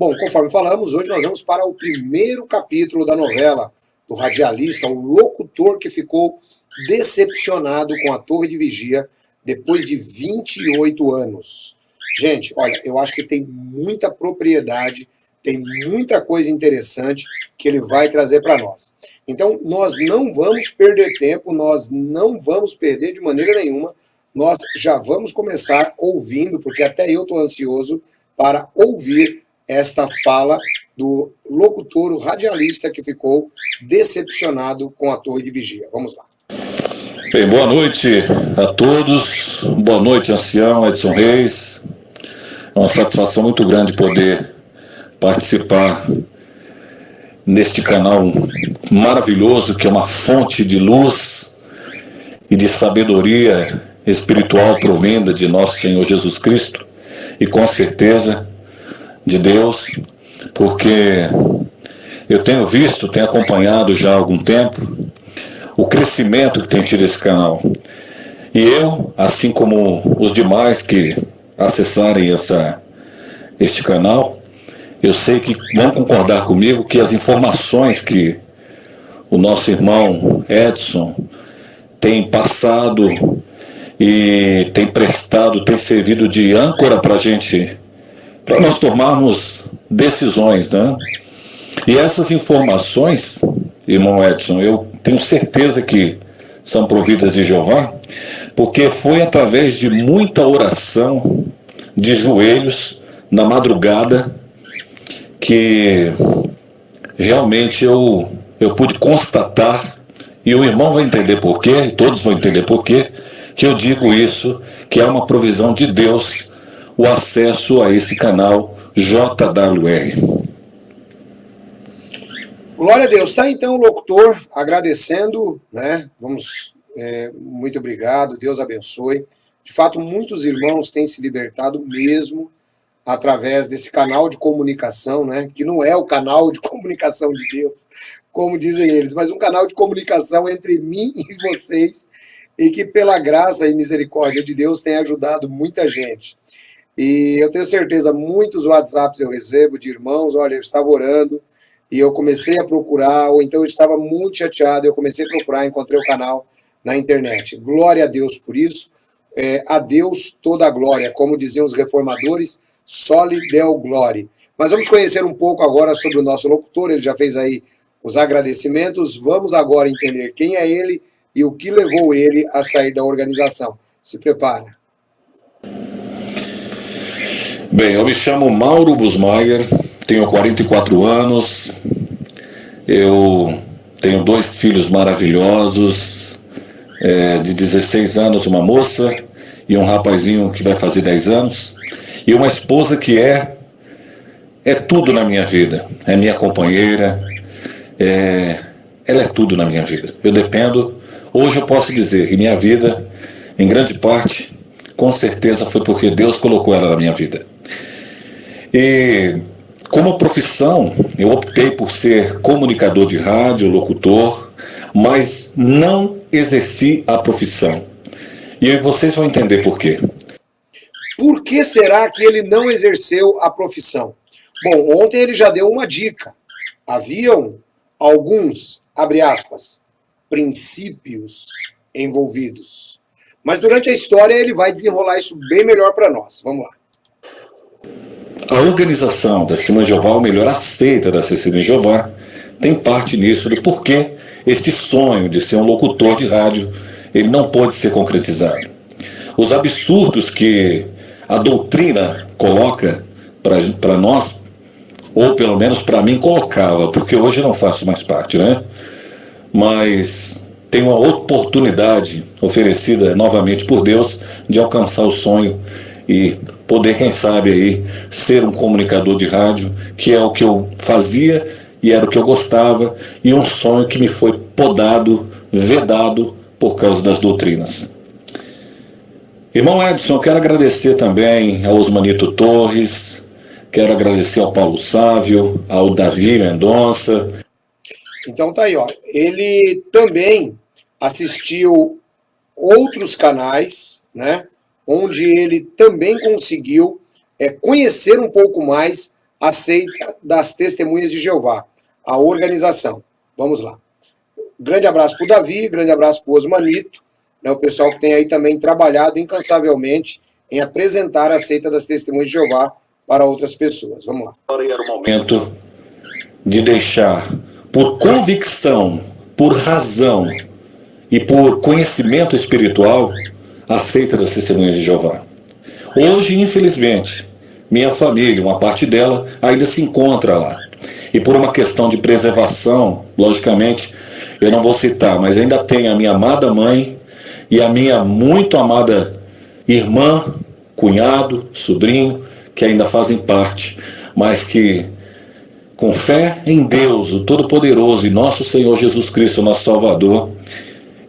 Bom, conforme falamos, hoje nós vamos para o primeiro capítulo da novela do radialista, o locutor que ficou decepcionado com a Torre de Vigia depois de 28 anos. Gente, olha, eu acho que tem muita propriedade, tem muita coisa interessante que ele vai trazer para nós. Então, nós não vamos perder tempo, nós não vamos perder de maneira nenhuma, nós já vamos começar ouvindo, porque até eu estou ansioso para ouvir esta fala do locutor, o radialista que ficou decepcionado com a Torre de Vigia. Vamos lá. Bem, boa noite a todos, boa noite, ancião Edson Reis. É uma satisfação muito grande poder participar neste canal maravilhoso, que é uma fonte de luz e de sabedoria espiritual provinda de nosso Senhor Jesus Cristo e com certeza de Deus, porque eu tenho visto, tenho acompanhado já há algum tempo o crescimento que tem tido esse canal. E eu, assim como os demais que acessarem este canal, eu sei que vão concordar comigo que as informações que o nosso irmão Edson tem passado e tem prestado, tem servido de âncora para a gente, para nós tomarmos decisões, né? E essas informações, irmão Edson, eu tenho certeza que são providas de Jeová, porque foi através de muita oração, de joelhos, na madrugada, que realmente eu pude constatar, e o irmão vai entender porquê, e todos vão entender porquê, que eu digo isso, que é uma provisão de Deus, o acesso a esse canal JWR. Glória a Deus. Tá então o locutor agradecendo, né? Muito obrigado, Deus abençoe. De fato, muitos irmãos têm se libertado mesmo através desse canal de comunicação, né? Que não é o canal de comunicação de Deus, como dizem eles, mas um canal de comunicação entre mim e vocês, e que pela graça e misericórdia de Deus tem ajudado muita gente. E eu tenho certeza, muitos WhatsApps eu recebo de irmãos, olha, eu estava orando, e eu comecei a procurar, ou então eu estava muito chateado, eu comecei a procurar, encontrei o canal na internet. Glória a Deus por isso, a Deus toda a glória, como diziam os reformadores, soli deo gloria. Mas vamos conhecer um pouco agora sobre o nosso locutor, ele já fez aí os agradecimentos, vamos agora entender quem é ele e o que levou ele a sair da organização. Se prepara. Bem, eu me chamo Mauro Busmaier, tenho 44 anos, eu tenho 2 filhos maravilhosos, de 16 anos, uma moça e um rapazinho que vai fazer 10 anos, e uma esposa que é tudo na minha vida, é minha companheira, ela é tudo na minha vida. Eu dependo, hoje eu posso dizer que minha vida, em grande parte, com certeza foi porque Deus colocou ela na minha vida. E como profissão, eu optei por ser comunicador de rádio, locutor, mas não exerci a profissão. E vocês vão entender por quê. Por que será que ele não exerceu a profissão? Bom, ontem ele já deu uma dica. Haviam alguns, abre aspas, princípios envolvidos. Mas durante a história ele vai desenrolar isso bem melhor para nós. Vamos lá. A organização da Assembleia de Jeová, ou melhor, a seita da Assembleia de Jeová, tem parte nisso do porquê este sonho de ser um locutor de rádio, ele não pode ser concretizado. Os absurdos que a doutrina coloca para nós, ou pelo menos para mim colocava, porque hoje eu não faço mais parte, né? Mas tem uma oportunidade oferecida novamente por Deus de alcançar o sonho e poder, quem sabe, aí, ser um comunicador de rádio, que é o que eu fazia e era o que eu gostava, e um sonho que me foi podado, vedado, por causa das doutrinas. Irmão Edson, eu quero agradecer também ao Osmanito Torres, quero agradecer ao Paulo Sávio, ao Davi Mendonça. Então tá aí, ó. Ele também assistiu outros canais, né? Onde ele também conseguiu conhecer um pouco mais a seita das Testemunhas de Jeová, a organização. Vamos lá. Grande abraço para o Davi, grande abraço para o Osmanito, né, o pessoal que tem aí também trabalhado incansavelmente em apresentar a seita das Testemunhas de Jeová para outras pessoas. Vamos lá. Agora era o momento de deixar, por convicção, por razão e por conhecimento espiritual, a seita das Testemunhas de Jeová. Hoje, infelizmente, minha família, uma parte dela, ainda se encontra lá. E por uma questão de preservação, logicamente, eu não vou citar, mas ainda tenho a minha amada mãe e a minha muito amada irmã, cunhado, sobrinho, que ainda fazem parte, mas que, com fé em Deus, o Todo-Poderoso e nosso Senhor Jesus Cristo, nosso Salvador,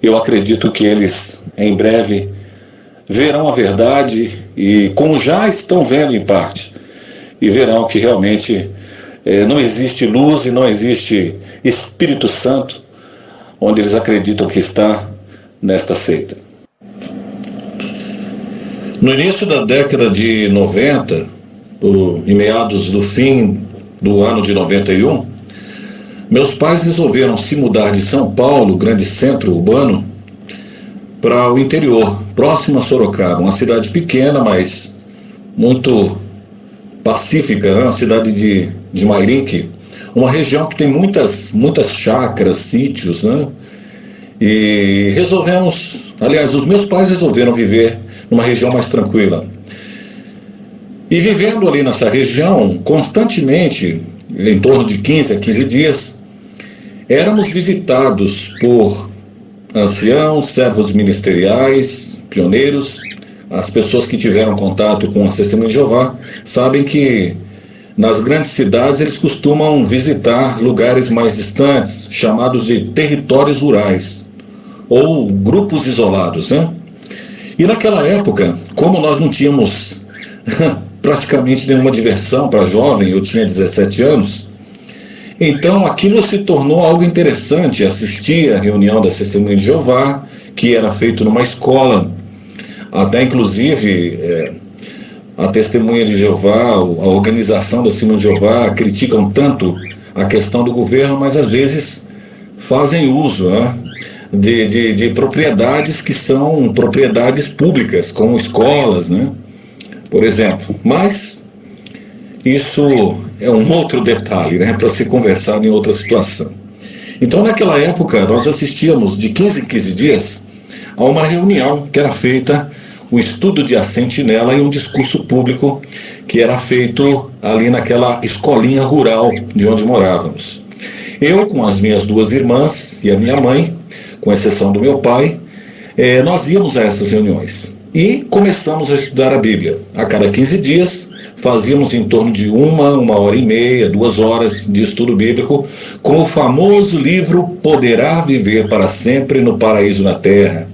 eu acredito que eles, em breve, verão a verdade e, como já estão vendo em parte, e verão que realmente não existe luz e não existe Espírito Santo onde eles acreditam que está nesta seita. No início da década de 90, em meados do fim do ano de 91, meus pais resolveram se mudar de São Paulo, grande centro urbano, para o interior, próximo a Sorocaba, uma cidade pequena, mas muito pacífica, né? Uma cidade de Mairique, uma região que tem muitas chácaras, sítios, né? E resolvemos, aliás, os meus pais resolveram viver numa região mais tranquila. E vivendo ali nessa região, constantemente, em torno de 15 a 15 dias, éramos visitados por anciãos, servos ministeriais, pioneiros. As pessoas que tiveram contato com a Testemunha de Jeová sabem que nas grandes cidades eles costumam visitar lugares mais distantes, chamados de territórios rurais, ou grupos isolados, né? E naquela época, como nós não tínhamos praticamente nenhuma diversão para jovem, eu tinha 17 anos, então aquilo se tornou algo interessante, assistir a reunião da Testemunha de Jeová, que era feito numa escola, até inclusive a Testemunha de Jeová, a organização da Testemunha de Jeová criticam tanto a questão do governo, mas às vezes fazem uso, né, de propriedades que são propriedades públicas, como escolas, né, por exemplo. Mas isso é um outro detalhe, né, para ser conversado em outra situação. Então, naquela época, nós assistíamos de 15 em 15 dias a uma reunião que era feita, o estudo de A Sentinela e um discurso público que era feito ali naquela escolinha rural de onde morávamos. Eu, com as minhas duas irmãs e a minha mãe, com exceção do meu pai, nós íamos a essas reuniões e começamos a estudar a Bíblia. A cada 15 dias, fazíamos em torno de uma hora e meia, 2 horas de estudo bíblico, com o famoso livro Poderá Viver para Sempre no Paraíso na Terra.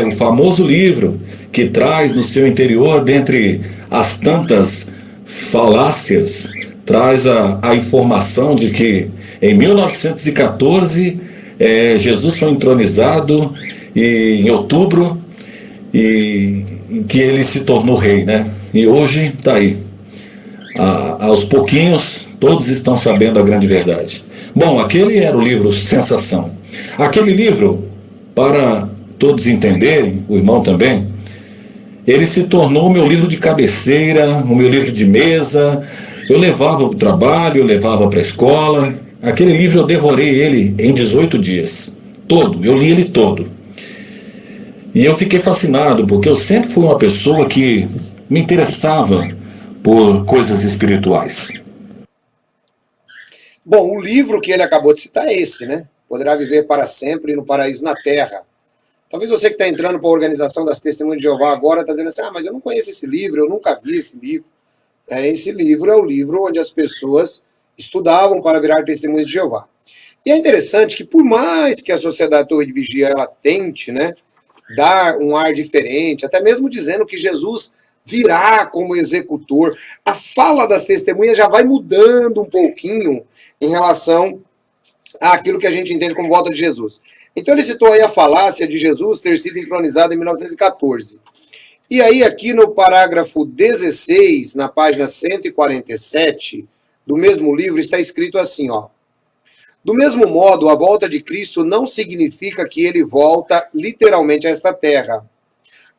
O famoso livro que traz no seu interior, dentre as tantas falácias, traz a informação de que em 1914 Jesus foi entronizado em outubro e que ele se tornou rei, né? E hoje está aí. Aos pouquinhos, todos estão sabendo a grande verdade. Bom, aquele era o livro Sensação. Aquele livro, para todos entenderem, o irmão também, ele se tornou o meu livro de cabeceira, o meu livro de mesa. Eu levava para o trabalho, eu levava para a escola. Aquele livro eu devorei ele em 18 dias. Todo, eu li ele todo. E eu fiquei fascinado, porque eu sempre fui uma pessoa que me interessava por coisas espirituais. Bom, o livro que ele acabou de citar é esse, né? Poderá Viver para Sempre no Paraíso na Terra. Talvez você que está entrando para a organização das Testemunhas de Jeová agora está dizendo assim, mas eu não conheço esse livro, eu nunca vi esse livro. Esse livro é o livro onde as pessoas estudavam para virar testemunhas de Jeová. E é interessante que por mais que a Sociedade Torre de Vigia ela tente, né, dar um ar diferente, até mesmo dizendo que Jesus virá como executor, a fala das testemunhas já vai mudando um pouquinho em relação àquilo que a gente entende como volta de Jesus. Então ele citou aí a falácia de Jesus ter sido entronizado em 1914. E aí aqui no parágrafo 16, na página 147 do mesmo livro, está escrito assim, ó. Do mesmo modo, a volta de Cristo não significa que ele volta literalmente a esta terra.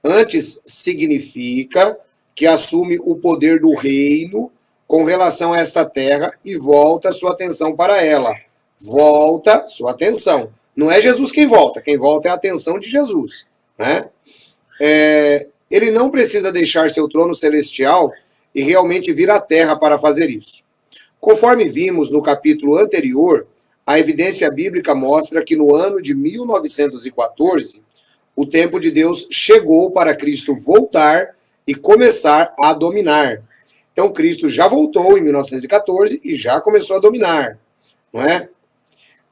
Antes, significa que assume o poder do reino com relação a esta terra e volta sua atenção para ela. Volta sua atenção. Não é Jesus quem volta é a atenção de Jesus, né? Ele não precisa deixar seu trono celestial e realmente vir à terra para fazer isso. Conforme vimos no capítulo anterior, a evidência bíblica mostra que no ano de 1914, o tempo de Deus chegou para Cristo voltar e começar a dominar. Então, Cristo já voltou em 1914 e já começou a dominar, não é?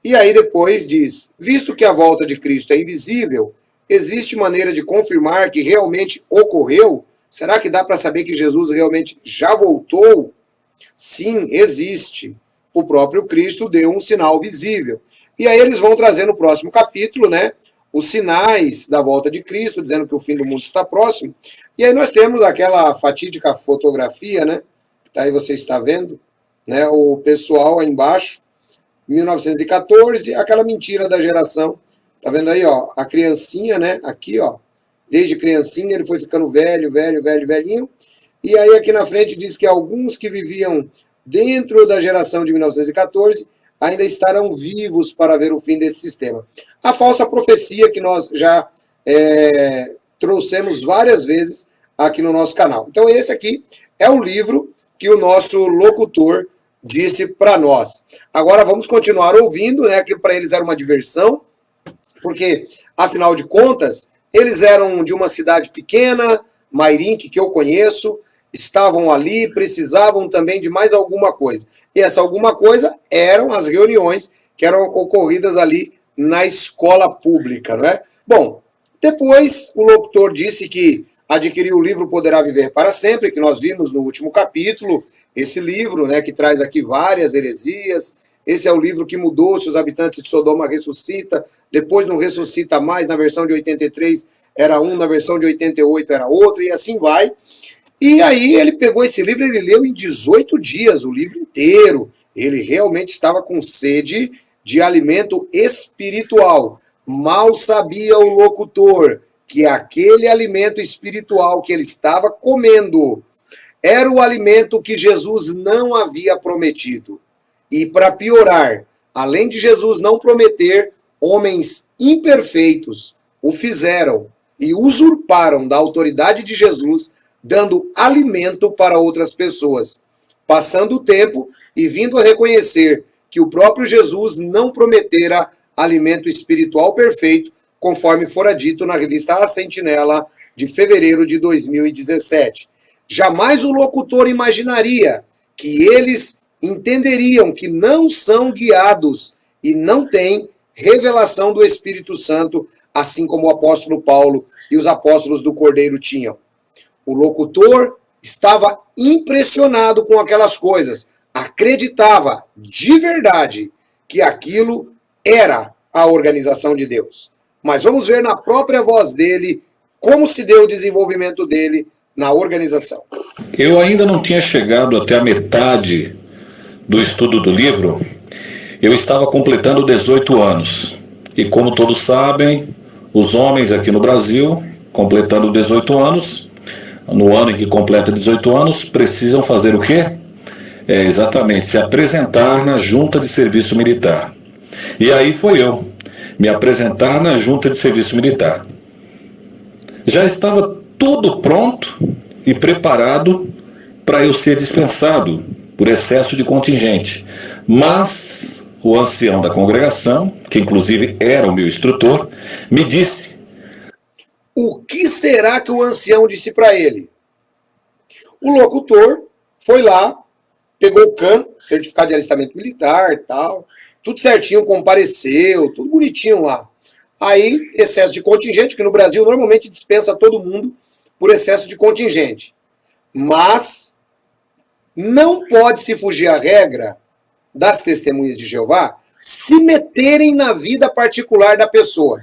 E aí depois diz, visto que a volta de Cristo é invisível, existe maneira de confirmar que realmente ocorreu? Será que dá para saber que Jesus realmente já voltou? Sim, existe. O próprio Cristo deu um sinal visível. E aí eles vão trazer no próximo capítulo, né, os sinais da volta de Cristo, dizendo que o fim do mundo está próximo. E aí nós temos aquela fatídica fotografia, né, que aí você está vendo, né, o pessoal aí embaixo, 1914, aquela mentira da geração. Tá vendo aí, ó, a criancinha, né, aqui, ó, desde criancinha ele foi ficando velhinho. E aí aqui na frente diz que alguns que viviam dentro da geração de 1914 ainda estarão vivos para ver o fim desse sistema. A falsa profecia que nós já trouxemos várias vezes aqui no nosso canal. Então esse aqui é o livro que o nosso locutor disse para nós. Agora vamos continuar ouvindo, né? Aquilo para eles era uma diversão, porque, afinal de contas, eles eram de uma cidade pequena, Mairinque, que eu conheço, estavam ali, precisavam também de mais alguma coisa. E essa alguma coisa eram as reuniões que eram ocorridas ali na escola pública, né? Bom, depois o locutor disse que adquiriu o livro Poderá Viver para Sempre, que nós vimos no último capítulo, esse livro, né, que traz aqui várias heresias. Esse é o livro que mudou se os habitantes de Sodoma ressuscita, depois não ressuscita mais, na versão de 83 era um, na versão de 88 era outro, e assim vai. E aí ele pegou esse livro, ele leu em 18 dias, o livro inteiro. Ele realmente estava com sede de alimento espiritual. Mal sabia o locutor que aquele alimento espiritual que ele estava comendo era o alimento que Jesus não havia prometido. E para piorar, além de Jesus não prometer, homens imperfeitos o fizeram e usurparam da autoridade de Jesus, dando alimento para outras pessoas. Passando o tempo e vindo a reconhecer que o próprio Jesus não prometera alimento espiritual perfeito, conforme fora dito na revista A Sentinela, de fevereiro de 2017. Jamais o locutor imaginaria que eles entenderiam que não são guiados e não têm revelação do Espírito Santo, assim como o apóstolo Paulo e os apóstolos do Cordeiro tinham. O locutor estava impressionado com aquelas coisas, acreditava de verdade que aquilo era a organização de Deus. Mas vamos ver na própria voz dele como se deu o desenvolvimento dele na organização. Eu ainda não tinha chegado até a metade do estudo do livro. Eu estava completando 18 anos. E como todos sabem, os homens aqui no Brasil, completando 18 anos, no ano em que completa 18 anos, precisam fazer o quê? Exatamente, se apresentar na junta de serviço militar. E aí foi eu, me apresentar na junta de serviço militar. Já estava tudo pronto e preparado para eu ser dispensado por excesso de contingente. Mas o ancião da congregação, que inclusive era o meu instrutor, me disse: o que será que o ancião disse para ele? O locutor foi lá, pegou o CAM, certificado de alistamento militar, tal, tudo certinho, compareceu, tudo bonitinho lá. Aí, excesso de contingente, que no Brasil normalmente dispensa todo mundo por excesso de contingente. Mas não pode se fugir à regra das testemunhas de Jeová se meterem na vida particular da pessoa.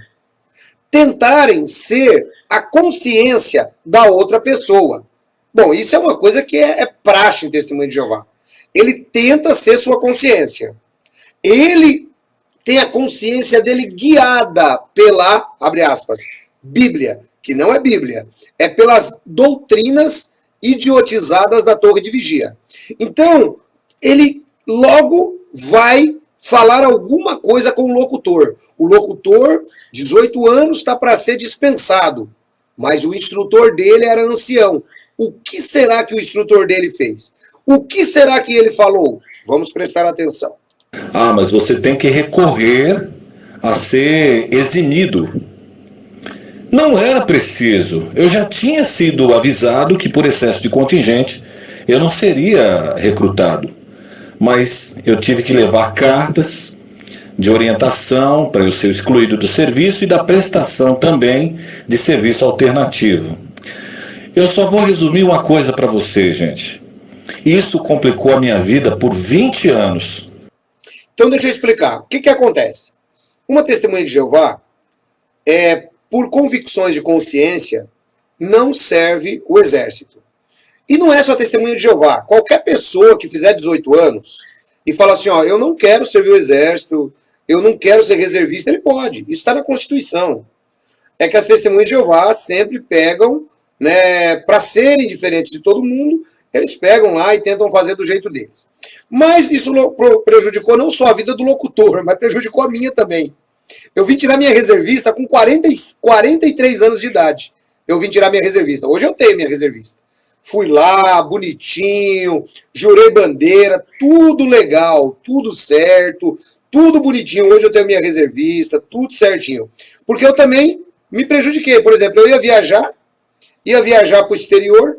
Tentarem ser a consciência da outra pessoa. Bom, isso é uma coisa que é praxe em Testemunho de Jeová. Ele tenta ser sua consciência. Ele tem a consciência dele guiada pela, abre aspas, Bíblia, que não é Bíblia, é pelas doutrinas idiotizadas da Torre de Vigia. Então, ele logo vai falar alguma coisa com o locutor. O locutor, 18 anos, está para ser dispensado, mas o instrutor dele era ancião. O que será que o instrutor dele fez? O que será que ele falou? Vamos prestar atenção. Ah, mas você tem que recorrer a ser eximido. Não era preciso. Eu já tinha sido avisado que por excesso de contingente eu não seria recrutado. Mas eu tive que levar cartas de orientação para eu ser excluído do serviço e da prestação também de serviço alternativo. Eu só vou resumir uma coisa para você, gente. Isso complicou a minha vida por 20 anos. Então deixa eu explicar. O que acontece? Uma testemunha de Jeová, por convicções de consciência, não serve o exército. E não é só testemunha de Jeová. Qualquer pessoa que fizer 18 anos e fala assim, ó, eu não quero servir o exército, eu não quero ser reservista, ele pode. Isso está na Constituição. É que as testemunhas de Jeová sempre pegam, né, para serem diferentes de todo mundo, eles pegam lá e tentam fazer do jeito deles. Mas isso prejudicou não só a vida do locutor, mas prejudicou a minha também. Eu vim tirar minha reservista com 43 anos de idade. Eu vim tirar minha reservista. Hoje eu tenho minha reservista. Fui lá, bonitinho, jurei bandeira, tudo legal, tudo certo, tudo bonitinho. Hoje eu tenho minha reservista, tudo certinho. Porque eu também me prejudiquei. Por exemplo, eu ia viajar para o exterior.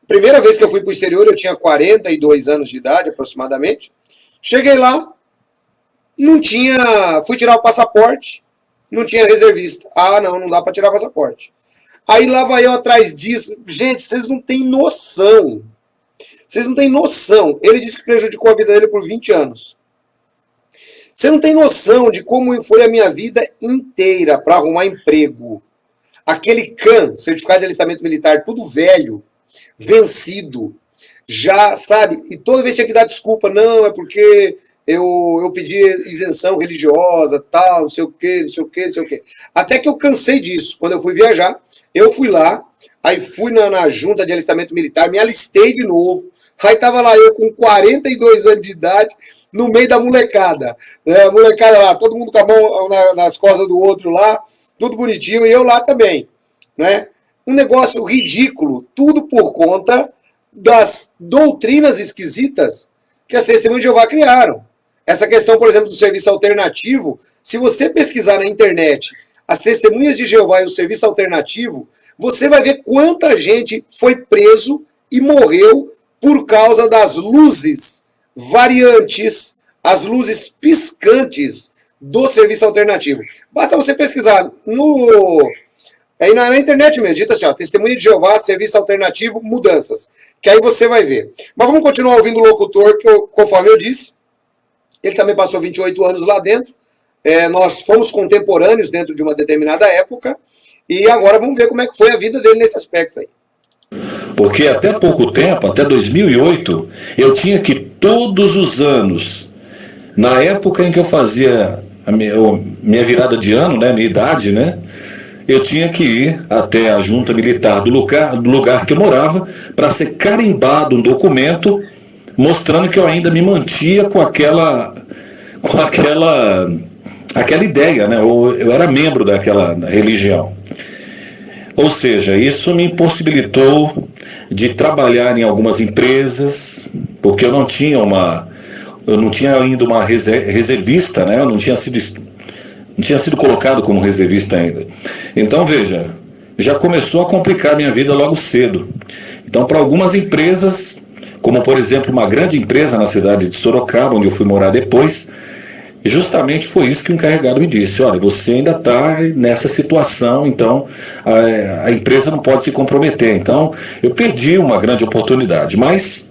Primeira vez que eu fui para o exterior, eu tinha 42 anos de idade, aproximadamente. Cheguei lá, fui tirar o passaporte, não tinha reservista. Ah, não dá para tirar passaporte. Aí lá vai eu atrás disso. Gente, vocês não têm noção. Vocês não têm noção. Ele disse que prejudicou a vida dele por 20 anos. Você não tem noção de como foi a minha vida inteira para arrumar emprego. Aquele CAN, Certificado de Alistamento Militar, tudo velho, vencido, já, sabe? E toda vez tinha que dar desculpa. Não, é porque eu pedi isenção religiosa, tal, não sei o quê. Até que eu cansei disso. Quando eu fui viajar, eu fui lá, aí fui na junta de alistamento militar, me alistei de novo. Aí tava lá eu com 42 anos de idade, no meio da molecada. A molecada lá, todo mundo com a mão nas costas do outro lá, tudo bonitinho, e eu lá também, né? Um negócio ridículo, tudo por conta das doutrinas esquisitas que as testemunhas de Jeová criaram. Essa questão, por exemplo, do serviço alternativo, se você pesquisar na internet as testemunhas de Jeová e o serviço alternativo, você vai ver quanta gente foi preso e morreu por causa das luzes variantes, as luzes piscantes do serviço alternativo. Basta você pesquisar aí na internet mesmo, dita assim, ó, testemunha de Jeová, serviço alternativo, mudanças. Que aí você vai ver. Mas vamos continuar ouvindo o locutor, que conforme eu disse, ele também passou 28 anos lá dentro. Nós fomos contemporâneos dentro de uma determinada época. E agora vamos ver como é que foi a vida dele nesse aspecto aí. Porque até pouco tempo, até 2008, eu tinha que todos os anos, na época em que eu fazia a minha virada de ano, né, minha idade, né, eu tinha que ir até a junta militar do lugar que eu morava para ser carimbado um documento mostrando que eu ainda me mantinha com aquela ideia, né? Eu era membro daquela religião. Ou seja, isso me impossibilitou de trabalhar em algumas empresas, porque eu não tinha ainda uma reservista, né? Eu não tinha sido colocado como reservista ainda. Então, veja, já começou a complicar a minha vida logo cedo. Então, para algumas empresas, como por exemplo uma grande empresa na cidade de Sorocaba, onde eu fui morar depois, justamente foi isso que o encarregado me disse: olha, você ainda está nessa situação, então a empresa não pode se comprometer. Então, eu perdi uma grande oportunidade, mas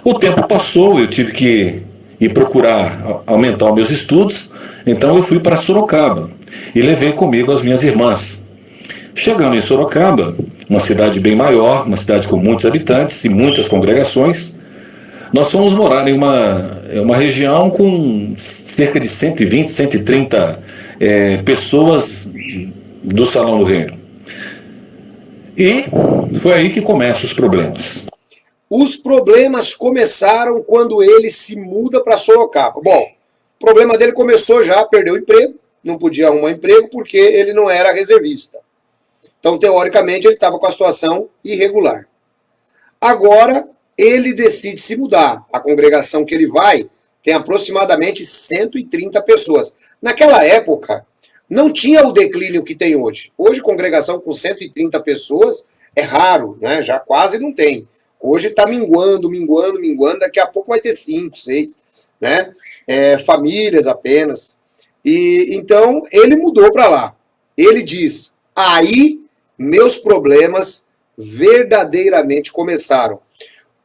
o tempo passou, eu tive que ir procurar aumentar os meus estudos, então eu fui para Sorocaba e levei comigo as minhas irmãs. Chegando em Sorocaba, uma cidade bem maior, uma cidade com muitos habitantes e muitas congregações, nós fomos morar em uma região com cerca de 120, 130 pessoas do Salão do Reino. E foi aí que começam os problemas. Os problemas começaram quando ele se muda para Sorocaba. Bom, o problema dele começou já, perdeu o emprego, não podia arrumar emprego porque ele não era reservista. Então, teoricamente, ele estava com a situação irregular. Agora, ele decide se mudar. A congregação que ele vai tem aproximadamente 130 pessoas. Naquela época, não tinha o declínio que tem hoje. Hoje, congregação com 130 pessoas é raro, né? Já quase não tem. Hoje está minguando, daqui a pouco vai ter 5, 6, né? Famílias apenas. E então, ele mudou para lá. Ele diz, aí meus problemas verdadeiramente começaram.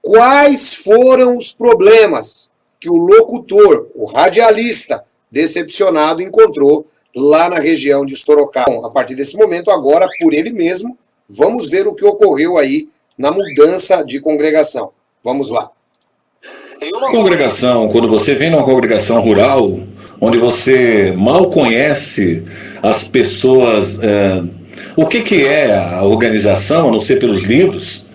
Quais foram os problemas que o locutor, o radialista, decepcionado, encontrou lá na região de Sorocaba? Bom, a partir desse momento, agora, por ele mesmo, vamos ver o que ocorreu aí na mudança de congregação. Vamos lá. Em uma congregação, quando você vem numa congregação rural, onde você mal conhece as pessoas, o que é a organização, a não ser pelos livros.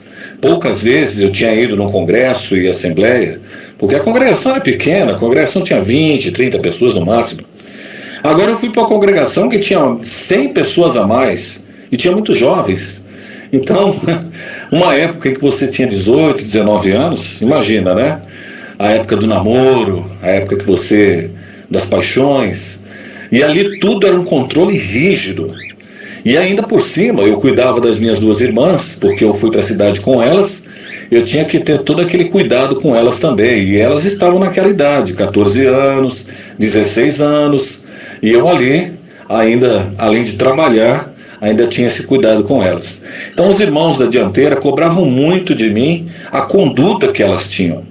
Poucas vezes eu tinha ido num congresso e assembleia, porque a congregação era pequena, a congregação tinha 20, 30 pessoas no máximo. Agora eu fui para uma congregação que tinha 100 pessoas a mais, e tinha muitos jovens. Então, uma época em que você tinha 18, 19 anos, imagina, né? A época do namoro, a época que você, das paixões, e ali tudo era um controle rígido. E ainda por cima, eu cuidava das minhas 2 irmãs, porque eu fui para a cidade com elas, eu tinha que ter todo aquele cuidado com elas também. E elas estavam naquela idade, 14 anos, 16 anos, e eu ali, ainda, além de trabalhar, ainda tinha esse cuidado com elas. Então os irmãos da dianteira cobravam muito de mim a conduta que elas tinham.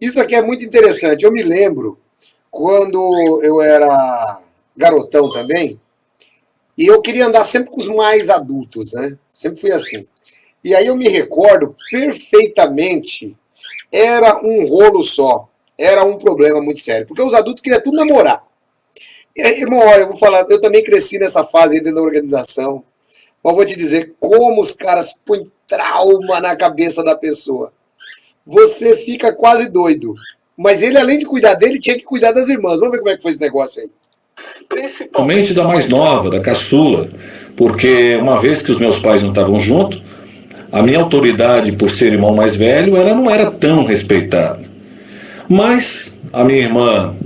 Isso aqui é muito interessante. Eu me lembro quando eu era garotão também, e eu queria andar sempre com os mais adultos, né? Sempre fui assim. E aí eu me recordo perfeitamente, era um rolo só, era um problema muito sério, porque os adultos queriam tudo namorar. E aí, irmão, olha, eu vou falar, eu também cresci nessa fase aí dentro da organização, mas vou te dizer como os caras põem trauma na cabeça da pessoa. Você fica quase doido. Mas ele, além de cuidar dele, tinha que cuidar das irmãs. Vamos ver como é que foi esse negócio aí. Principalmente da mais nova, da caçula, porque uma vez que os meus pais não estavam juntos, a minha autoridade por ser irmão mais velho, ela não era tão respeitada. Mas a minha irmã,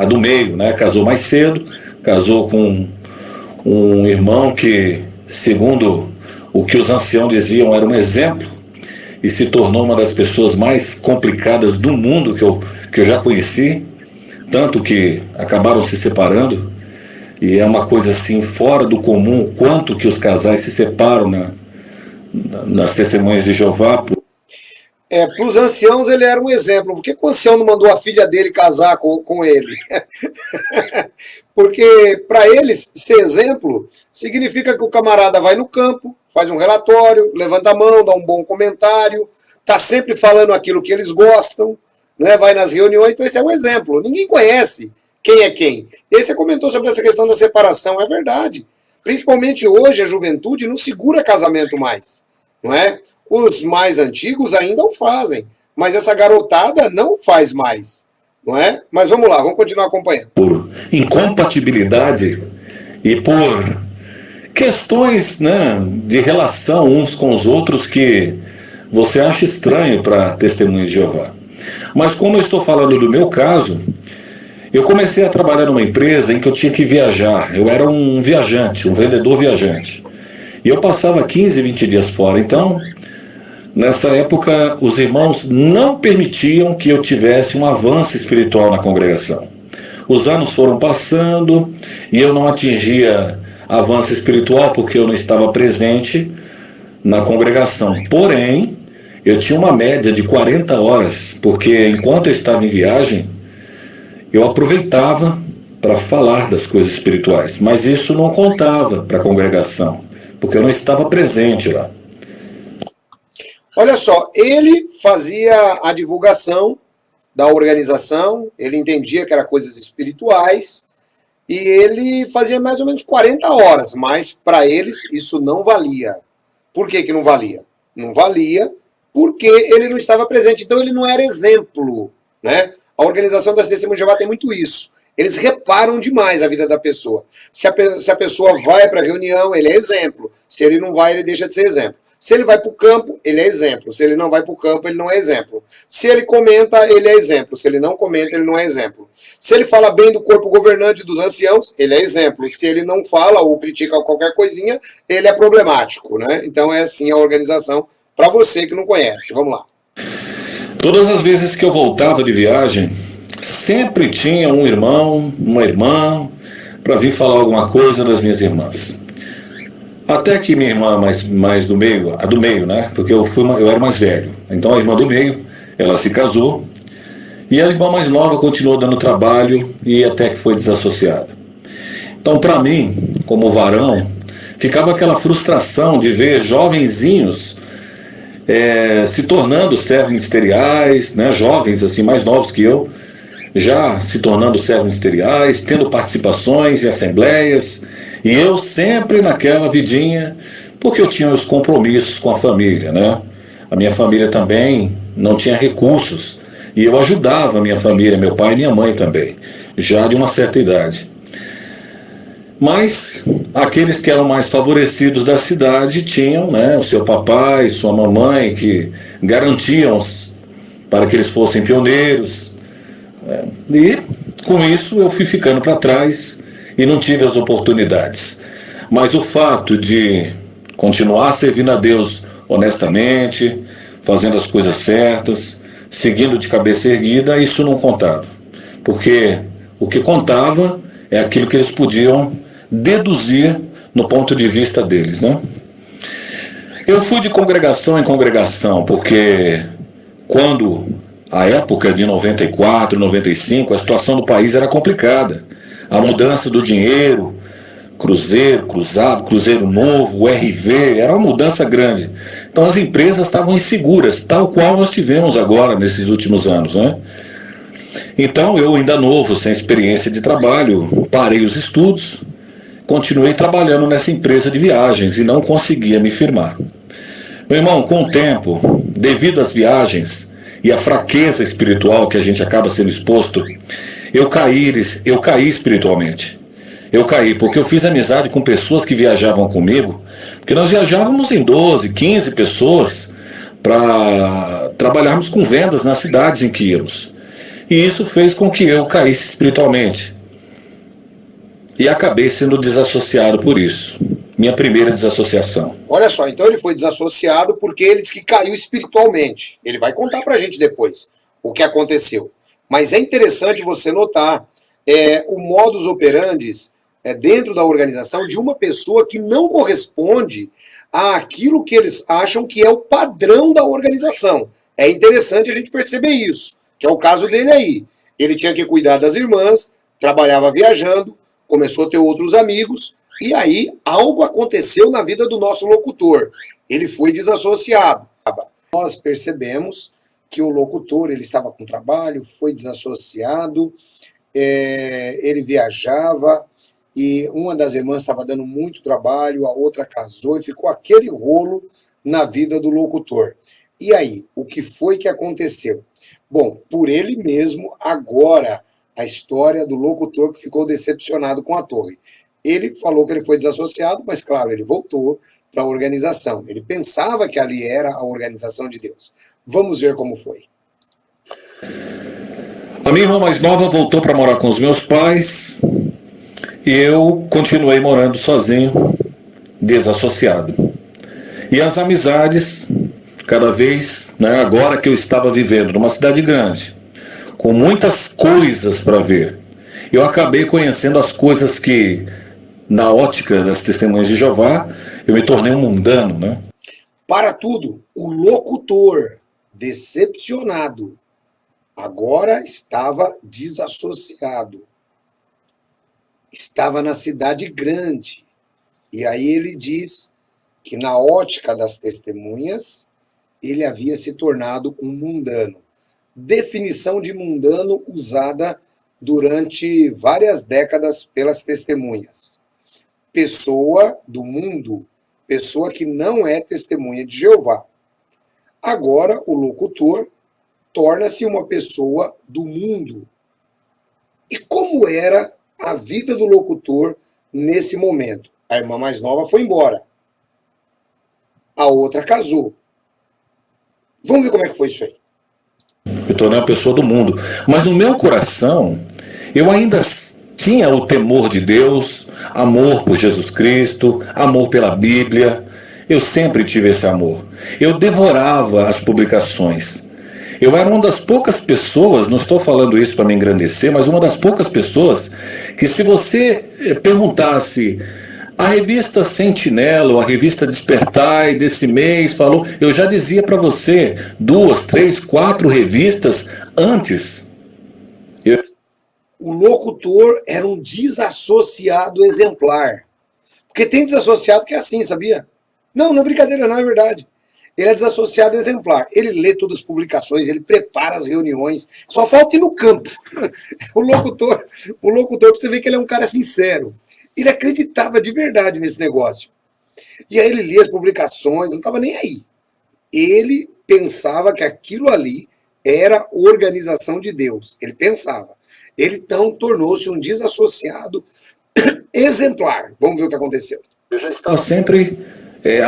a do meio, né, casou mais cedo, casou com um irmão que, segundo o que os anciãos diziam, era um exemplo, e se tornou uma das pessoas mais complicadas do mundo que eu já conheci, tanto que acabaram se separando, e é uma coisa assim fora do comum, quanto que os casais se separam nas testemunhas de Jeová. Para os anciãos ele era um exemplo. Por que o ancião não mandou a filha dele casar com ele? Porque para eles, ser exemplo, significa que o camarada vai no campo, faz um relatório, levanta a mão, dá um bom comentário, está sempre falando aquilo que eles gostam, né? Vai nas reuniões, então esse é um exemplo. Ninguém conhece quem é quem. E aí você comentou sobre essa questão da separação, é verdade. Principalmente hoje a juventude não segura casamento mais, não é? Os mais antigos ainda o fazem, mas essa garotada não faz mais, não é? Mas vamos lá, vamos continuar acompanhando. Por incompatibilidade e por questões, né, de relação uns com os outros que você acha estranho para Testemunhas de Jeová. Mas como eu estou falando do meu caso, eu comecei a trabalhar numa empresa em que eu tinha que viajar. Eu era um viajante, um vendedor viajante. E eu passava 15, 20 dias fora. Então, nessa época, os irmãos não permitiam que eu tivesse um avanço espiritual na congregação. Os anos foram passando e eu não atingia avanço espiritual porque eu não estava presente na congregação. Porém, eu tinha uma média de 40 horas, porque enquanto eu estava em viagem, eu aproveitava para falar das coisas espirituais, mas isso não contava para a congregação, porque eu não estava presente lá. Olha só, ele fazia a divulgação da organização, ele entendia que era coisas espirituais, e ele fazia mais ou menos 40 horas, mas para eles isso não valia. Por que que não valia? Não valia porque ele não estava presente, então ele não era exemplo, né? A organização das Testemunhas de Jeová tem muito isso. Eles reparam demais a vida da pessoa. Se a pessoa vai para a reunião, ele é exemplo. Se ele não vai, ele deixa de ser exemplo. Se ele vai para o campo, ele é exemplo. Se ele não vai para o campo, ele não é exemplo. Se ele comenta, ele é exemplo. Se ele não comenta, ele não é exemplo. Se ele fala bem do corpo governante dos anciãos, ele é exemplo. Se ele não fala ou critica qualquer coisinha, ele é problemático, né? Então é assim a organização para você que não conhece. Vamos lá. Todas as vezes que eu voltava de viagem, sempre tinha um irmão, uma irmã, para vir falar alguma coisa das minhas irmãs. Até que minha irmã mais do meio, a do meio, né? Porque eu era mais velho. Então a irmã do meio, ela se casou, e a irmã mais nova continuou dando trabalho e até que foi desassociada. Então, para mim, como varão, ficava aquela frustração de ver jovenzinhos se tornando servos ministeriais, né? Jovens assim mais novos que eu, já se tornando servos ministeriais, tendo participações em assembleias, e eu sempre naquela vidinha, porque eu tinha os compromissos com a família, né? A minha família também não tinha recursos, e eu ajudava a minha família, meu pai e minha mãe também, já de uma certa idade. Mas aqueles que eram mais favorecidos da cidade tinham, né, o seu papai, sua mamãe, que garantiam para que eles fossem pioneiros. E com isso eu fui ficando para trás e não tive as oportunidades. Mas o fato de continuar servindo a Deus honestamente, fazendo as coisas certas, seguindo de cabeça erguida, isso não contava. Porque o que contava é aquilo que eles podiam deduzir no ponto de vista deles, né? Eu fui de congregação em congregação, porque quando a época de 94, 95, a situação do país era complicada. A mudança do dinheiro, cruzeiro, cruzado, cruzeiro novo, RV, era uma mudança grande. Então as empresas estavam inseguras, tal qual nós tivemos agora nesses últimos anos, né? Então eu, ainda novo, sem experiência de trabalho, parei os estudos, continuei trabalhando nessa empresa de viagens e não conseguia me firmar. Meu irmão, com o tempo, devido às viagens e à fraqueza espiritual que a gente acaba sendo exposto, eu caí espiritualmente. Eu caí porque eu fiz amizade com pessoas que viajavam comigo, porque nós viajávamos em 12, 15 pessoas para trabalharmos com vendas nas cidades em que íamos. E isso fez com que eu caísse espiritualmente. E acabei sendo desassociado por isso. Minha primeira desassociação. Olha só, então ele foi desassociado porque ele disse que caiu espiritualmente. Ele vai contar pra gente depois o que aconteceu. Mas é interessante você notar o modus operandi dentro da organização de uma pessoa que não corresponde àquilo que eles acham que é o padrão da organização. É interessante a gente perceber isso, que é o caso dele aí. Ele tinha que cuidar das irmãs, trabalhava viajando, começou a ter outros amigos, e aí algo aconteceu na vida do nosso locutor. Ele foi desassociado. Nós percebemos que o locutor ele estava com trabalho, foi desassociado, ele viajava, e uma das irmãs estava dando muito trabalho, a outra casou, e ficou aquele rolo na vida do locutor. E aí, o que foi que aconteceu? Bom, por ele mesmo, agora, a história do locutor que ficou decepcionado com a torre. Ele falou que ele foi desassociado, mas claro, ele voltou para a organização. Ele pensava que ali era a organização de Deus. Vamos ver como foi. A minha irmã mais nova voltou para morar com os meus pais e eu continuei morando sozinho, desassociado. E as amizades, cada vez, né, agora que eu estava vivendo numa cidade grande, com muitas coisas para ver, eu acabei conhecendo as coisas que, na ótica das Testemunhas de Jeová, eu me tornei um mundano, né? Para tudo, o locutor, decepcionado, agora estava desassociado. estava na cidade grande. E aí ele diz que na ótica das testemunhas, ele havia se tornado um mundano. Definição de mundano usada durante várias décadas pelas testemunhas. Pessoa do mundo, pessoa que não é testemunha de Jeová. Agora, o locutor torna-se uma pessoa do mundo. E como era a vida do locutor nesse momento? A irmã mais nova foi embora. A outra casou. Vamos ver como é que foi isso aí. Me tornei uma pessoa do mundo. Mas no meu coração, eu ainda tinha o temor de Deus, amor por Jesus Cristo, amor pela Bíblia. Eu sempre tive esse amor. Eu devorava as publicações. Eu era uma das poucas pessoas, não estou falando isso para me engrandecer, mas uma das poucas pessoas que, se você perguntasse a revista Sentinela, ou a revista Despertai desse mês falou, eu já dizia para você 2, 3, 4 revistas antes. O locutor era um desassociado exemplar. Porque tem desassociado que é assim, sabia? Não é brincadeira não, é verdade. Ele é desassociado exemplar. Ele lê todas as publicações, ele prepara as reuniões. Só falta ir no campo. O locutor, pra você ver que ele é um cara sincero. Ele acreditava de verdade nesse negócio. E aí ele lia as publicações, não estava nem aí. Ele pensava que aquilo ali era organização de Deus. Ele pensava. Ele então tornou-se um desassociado exemplar. Vamos ver o que aconteceu. Eu já estava sempre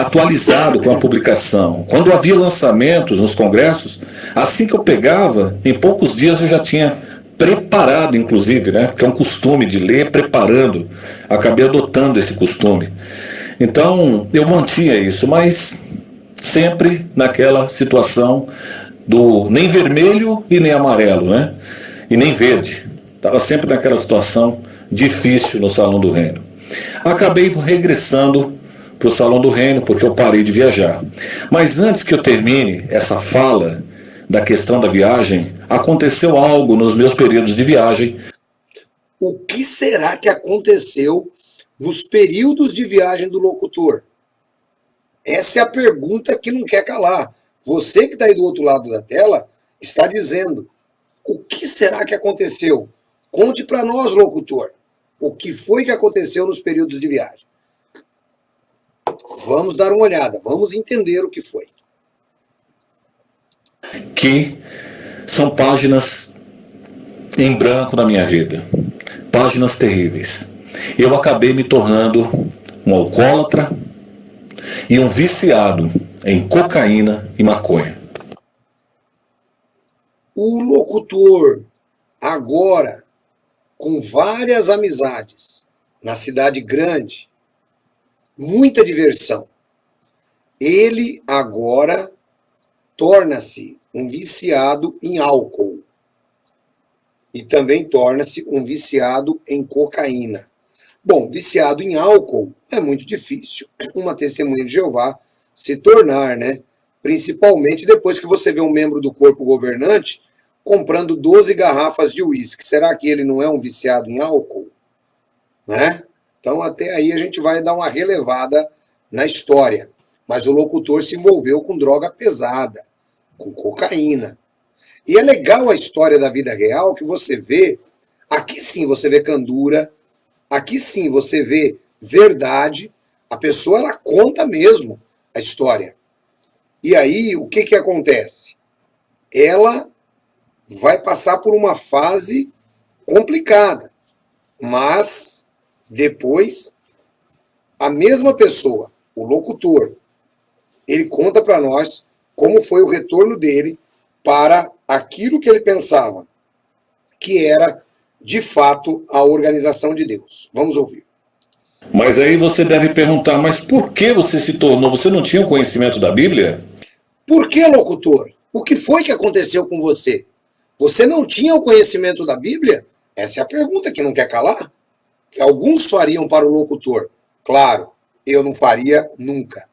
atualizado com a publicação. Quando havia lançamentos nos congressos, assim que eu pegava, em poucos dias eu já tinha preparado, inclusive, né? Porque é um costume de ler preparando. Acabei adotando esse costume. Então, eu mantinha isso, mas sempre naquela situação do nem vermelho e nem amarelo, né? E nem verde. Estava sempre naquela situação difícil no Salão do Reino. Acabei regressando para o Salão do Reino, porque eu parei de viajar. Mas antes que eu termine essa fala da questão da viagem, aconteceu algo nos meus períodos de viagem. O que será que aconteceu nos períodos de viagem do locutor? Essa é a pergunta que não quer calar. Você que está aí do outro lado da tela está dizendo: o que será que aconteceu? Conte para nós, locutor. O que foi que aconteceu nos períodos de viagem? Vamos dar uma olhada, vamos entender o que foi. Que são páginas em branco na minha vida. Páginas terríveis. Eu acabei me tornando um alcoólatra e um viciado em cocaína e maconha. O locutor, agora, com várias amizades, na cidade grande, muita diversão, ele agora torna-se um viciado em álcool e também torna-se um viciado em cocaína. Bom, viciado em álcool é muito difícil uma testemunha de Jeová se tornar, né? Principalmente depois que você vê um membro do corpo governante comprando 12 garrafas de uísque. Será que ele não é um viciado em álcool? Né? Então até aí a gente vai dar uma relevada na história. Mas o locutor se envolveu com droga pesada, com cocaína. E é legal a história da vida real que você vê, aqui sim você vê candura, aqui sim você vê verdade, a pessoa ela conta mesmo a história. E aí o que acontece? Ela vai passar por uma fase complicada, mas depois a mesma pessoa, o locutor, ele conta para nós como foi o retorno dele para aquilo que ele pensava, que era, de fato, a organização de Deus. Vamos ouvir. Mas aí você deve perguntar, mas por que você se tornou? Você não tinha o conhecimento da Bíblia? Por que, locutor? O que foi que aconteceu com você? Você não tinha o conhecimento da Bíblia? Essa é a pergunta que não quer calar. Que alguns fariam para o locutor. Claro, eu não faria nunca.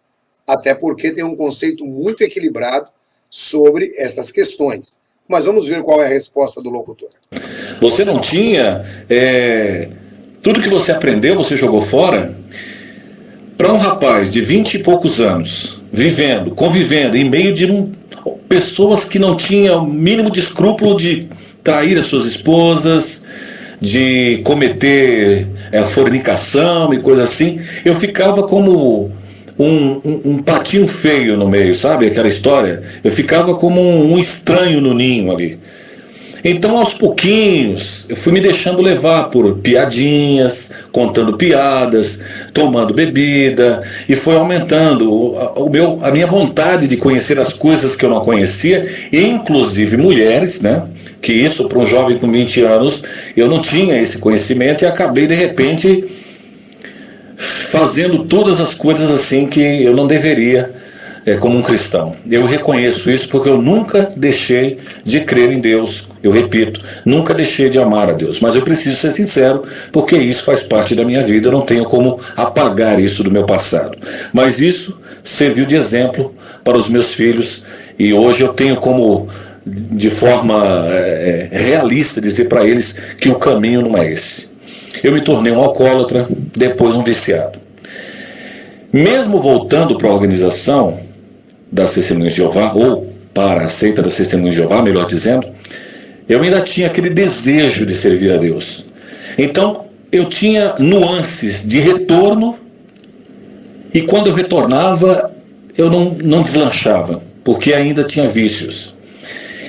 Até porque tem um conceito muito equilibrado sobre essas questões. Mas vamos ver qual é a resposta do locutor. Você não tinha Tudo que você aprendeu, você jogou fora. Para um rapaz de 20 e poucos anos, vivendo, convivendo em meio de pessoas que não tinham o mínimo de escrúpulo de trair as suas esposas, de cometer fornicação e coisa assim, eu ficava como um patinho feio no meio, sabe aquela história? Eu ficava como um estranho no ninho ali. Então, aos pouquinhos, eu fui me deixando levar por piadinhas, contando piadas, tomando bebida, e foi aumentando a minha vontade de conhecer as coisas que eu não conhecia, inclusive mulheres, né? Que isso, para um jovem com 20 anos, eu não tinha esse conhecimento e acabei, de repente, fazendo todas as coisas assim que eu não deveria, como um cristão. Eu reconheço isso porque eu nunca deixei de crer em Deus. Eu repito, nunca deixei de amar a Deus. Mas eu preciso ser sincero, porque isso faz parte da minha vida. Eu não tenho como apagar isso do meu passado. Mas isso serviu de exemplo para os meus filhos. E hoje eu tenho como, de forma realista, dizer para eles que o caminho não é esse. Eu me tornei um alcoólatra, depois um viciado. Mesmo voltando para a organização das Testemunhas de Jeová, ou para a seita das Testemunhas de Jeová, melhor dizendo, eu ainda tinha aquele desejo de servir a Deus. Então, eu tinha nuances de retorno, e quando eu retornava, eu não deslanchava, porque ainda tinha vícios.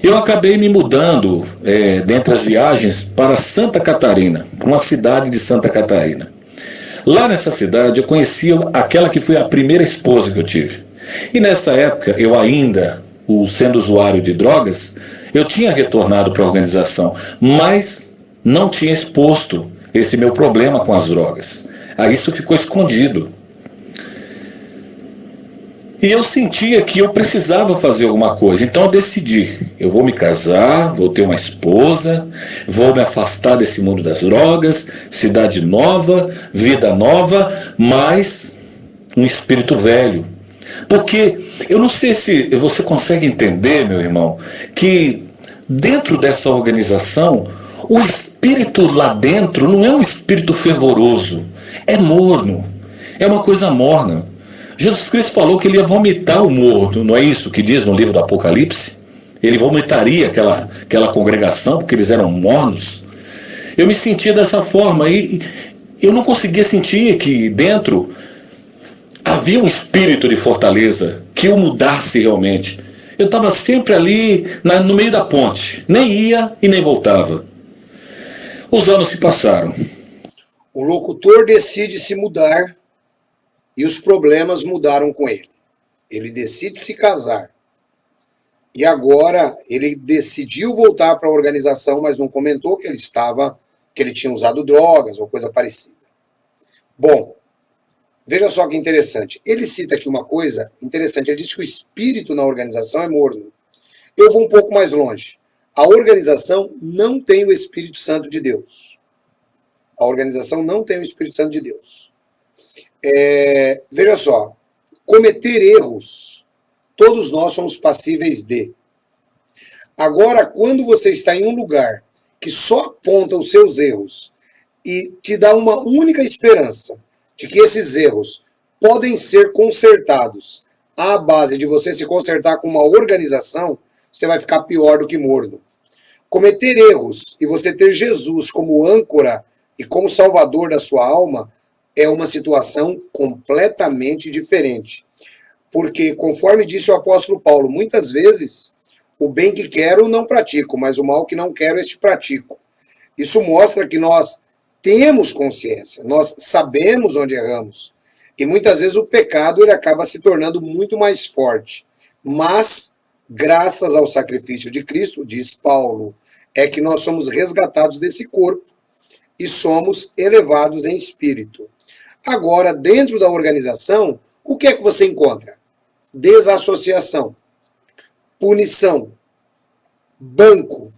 Eu acabei me mudando, dentre as viagens, para Santa Catarina, uma cidade de Santa Catarina. Lá nessa cidade eu conheci aquela que foi a primeira esposa que eu tive. E nessa época, eu ainda, sendo usuário de drogas, eu tinha retornado para a organização, mas não tinha exposto esse meu problema com as drogas. Aí isso ficou escondido. E eu sentia que eu precisava fazer alguma coisa, então eu decidi, eu vou me casar, vou ter uma esposa, vou me afastar desse mundo das drogas, cidade nova, vida nova, mas um espírito velho. Porque eu não sei se você consegue entender, meu irmão, que dentro dessa organização, o espírito lá dentro não é um espírito fervoroso, é morno, é uma coisa morna. Jesus Cristo falou que ele ia vomitar o morno, não é isso que diz no livro do Apocalipse? Ele vomitaria aquela congregação, porque eles eram mornos. Eu me sentia dessa forma e eu não conseguia sentir que dentro havia um espírito de fortaleza que o mudasse realmente. Eu estava sempre ali no meio da ponte, nem ia e nem voltava. Os anos se passaram. O locutor decide se mudar e os problemas mudaram com ele. Ele decide se casar. E agora ele decidiu voltar para a organização, mas não comentou que ele tinha usado drogas ou coisa parecida. Bom, veja só que interessante. Ele cita aqui uma coisa interessante. Ele diz que o espírito na organização é morno. Eu vou um pouco mais longe. A organização não tem o Espírito Santo de Deus. A organização não tem o Espírito Santo de Deus. Veja só. Cometer erros, todos nós somos passíveis de. Agora, quando você está em um lugar que só aponta os seus erros e te dá uma única esperança de que esses erros podem ser consertados à base de você se consertar com uma organização, você vai ficar pior do que morno. Cometer erros e você ter Jesus como âncora e como salvador da sua alma é uma situação completamente diferente. Porque, conforme disse o apóstolo Paulo, muitas vezes o bem que quero não pratico, mas o mal que não quero este pratico. Isso mostra que nós temos consciência, nós sabemos onde erramos. E muitas vezes o pecado ele acaba se tornando muito mais forte. Mas, graças ao sacrifício de Cristo, diz Paulo, é que nós somos resgatados desse corpo e somos elevados em espírito. Agora, dentro da organização, o que é que você encontra? Desassociação, punição, banco,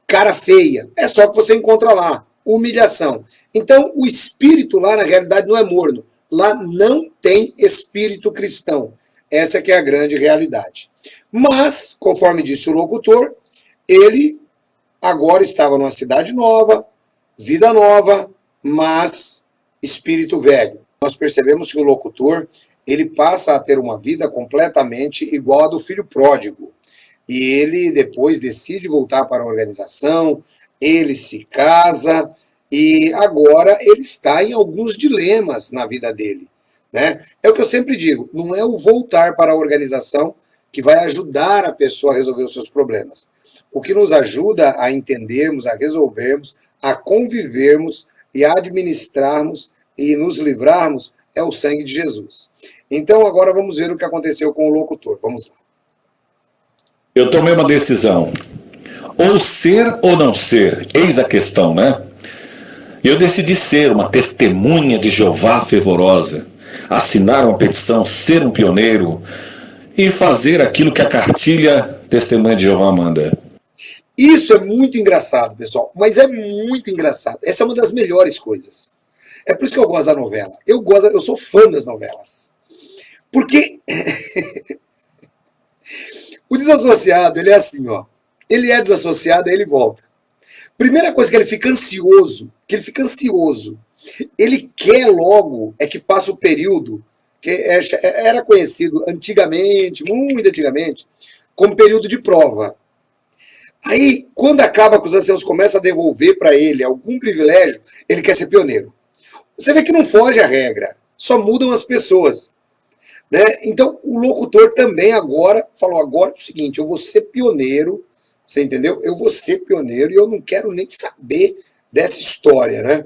cara feia. É só que você encontra lá. Humilhação. Então, o espírito lá, na realidade, não é morno. Lá não tem espírito cristão. Essa que é a grande realidade. Mas, conforme disse o locutor, ele agora estava numa cidade nova, Vida nova, mas espírito velho. Nós percebemos que o locutor, ele passa a ter uma vida completamente igual a do filho pródigo. E ele depois decide voltar para a organização, ele se casa e agora ele está em alguns dilemas na vida dele, né? É o que eu sempre digo, não é o voltar para a organização que vai ajudar a pessoa a resolver os seus problemas. O que nos ajuda a entendermos, a resolvermos, a convivermos e a administrarmos e nos livrarmos é o sangue de Jesus. Então agora vamos ver o que aconteceu com o locutor. Vamos lá. Eu tomei uma decisão, ou ser ou não ser, eis a questão, né? Eu decidi ser uma testemunha de Jeová fervorosa, assinar uma petição, ser um pioneiro e fazer aquilo que a cartilha Testemunha de Jeová manda. Isso é muito engraçado, pessoal, mas é muito engraçado. Essa é uma das melhores coisas. É por isso que eu gosto da novela. Eu sou fã das novelas. Porque o desassociado, ele é assim, ó. Ele é desassociado, aí ele volta. Primeira coisa que ele fica ansioso, ele quer logo é que passe o período que era conhecido antigamente, muito antigamente, como período de prova. Aí, quando acaba que os anciãos começam a devolver para ele algum privilégio, ele quer ser pioneiro. Você vê que não foge à regra, só mudam as pessoas, né? Então, o locutor também agora falou, agora é o seguinte, eu vou ser pioneiro, você entendeu? Eu vou ser pioneiro e eu não quero nem saber dessa história, né?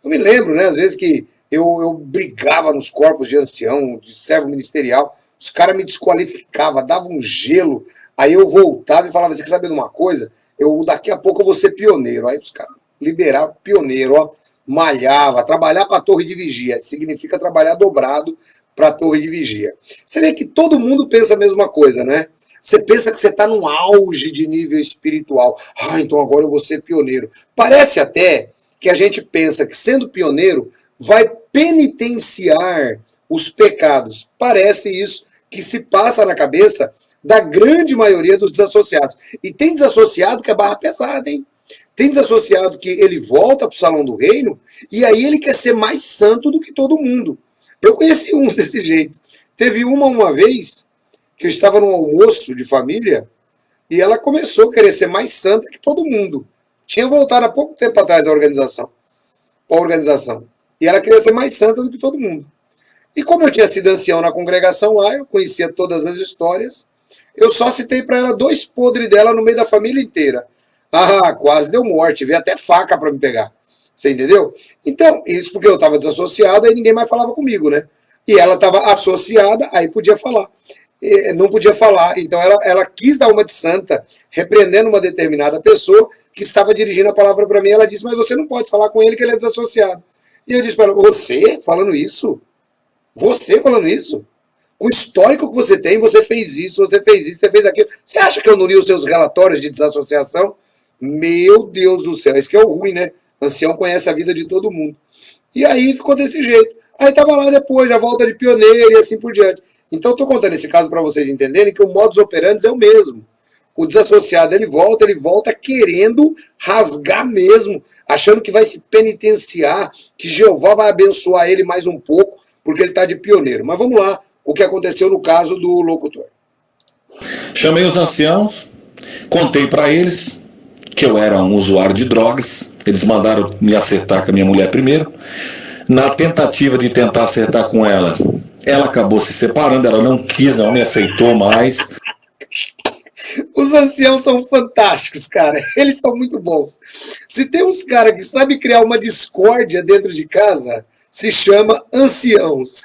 Eu me lembro, né, às vezes que eu brigava nos corpos de ancião, de servo ministerial, os caras me desqualificavam, davam um gelo, aí eu voltava e falava, você quer saber de uma coisa? Daqui a pouco eu vou ser pioneiro. Aí os caras liberavam pioneiro, ó, malhava, trabalhar para a torre de vigia, significa trabalhar dobrado para a torre de vigia. Você vê que todo mundo pensa a mesma coisa, né? Você pensa que você está num auge de nível espiritual. Ah, então agora eu vou ser pioneiro. Parece até que a gente pensa que sendo pioneiro vai penitenciar os pecados. Parece isso que se passa na cabeça da grande maioria dos desassociados. E tem desassociado que é barra pesada, hein? Tem desassociado que ele volta para o salão do reino e aí ele quer ser mais santo do que todo mundo. Eu conheci uns desse jeito. Teve uma vez que eu estava num almoço de família e ela começou a querer ser mais santa que todo mundo. Tinha voltado há pouco tempo atrás da organização. Para a organização. E ela queria ser mais santa do que todo mundo. E como eu tinha sido ancião na congregação lá, eu conhecia todas as histórias, eu só citei para ela 2 podres dela no meio da família inteira. Ah, quase deu morte, veio até faca para me pegar. Você entendeu? Então, isso porque eu estava desassociado, aí ninguém mais falava comigo, né? E ela estava associada, aí podia falar. Não podia falar, então ela quis dar uma de santa, repreendendo uma determinada pessoa que estava dirigindo a palavra para mim. Ela disse, mas você não pode falar com ele que ele é desassociado. E eu disse para ela, você falando isso? Você falando isso? Com o histórico que você tem, você fez isso, você fez aquilo. Você acha que eu não li os seus relatórios de desassociação? Meu Deus do céu, esse que é o ruim, né? O ancião conhece a vida de todo mundo. E aí ficou desse jeito. Aí estava lá depois, a volta de pioneiro e assim por diante. Então estou contando esse caso para vocês entenderem que o modus operandi é o mesmo. O desassociado ele volta querendo rasgar mesmo, achando que vai se penitenciar, que Jeová vai abençoar ele mais um pouco, porque ele está de pioneiro. Mas vamos lá, o que aconteceu no caso do locutor. Chamei os anciãos, contei para eles que eu era um usuário de drogas, eles mandaram me acertar com a minha mulher primeiro. Na tentativa de tentar acertar com ela, ela acabou se separando, ela não quis, não me aceitou mais. Os anciãos são fantásticos, cara. Eles são muito bons. Se tem uns caras que sabem criar uma discórdia dentro de casa, se chama anciãos.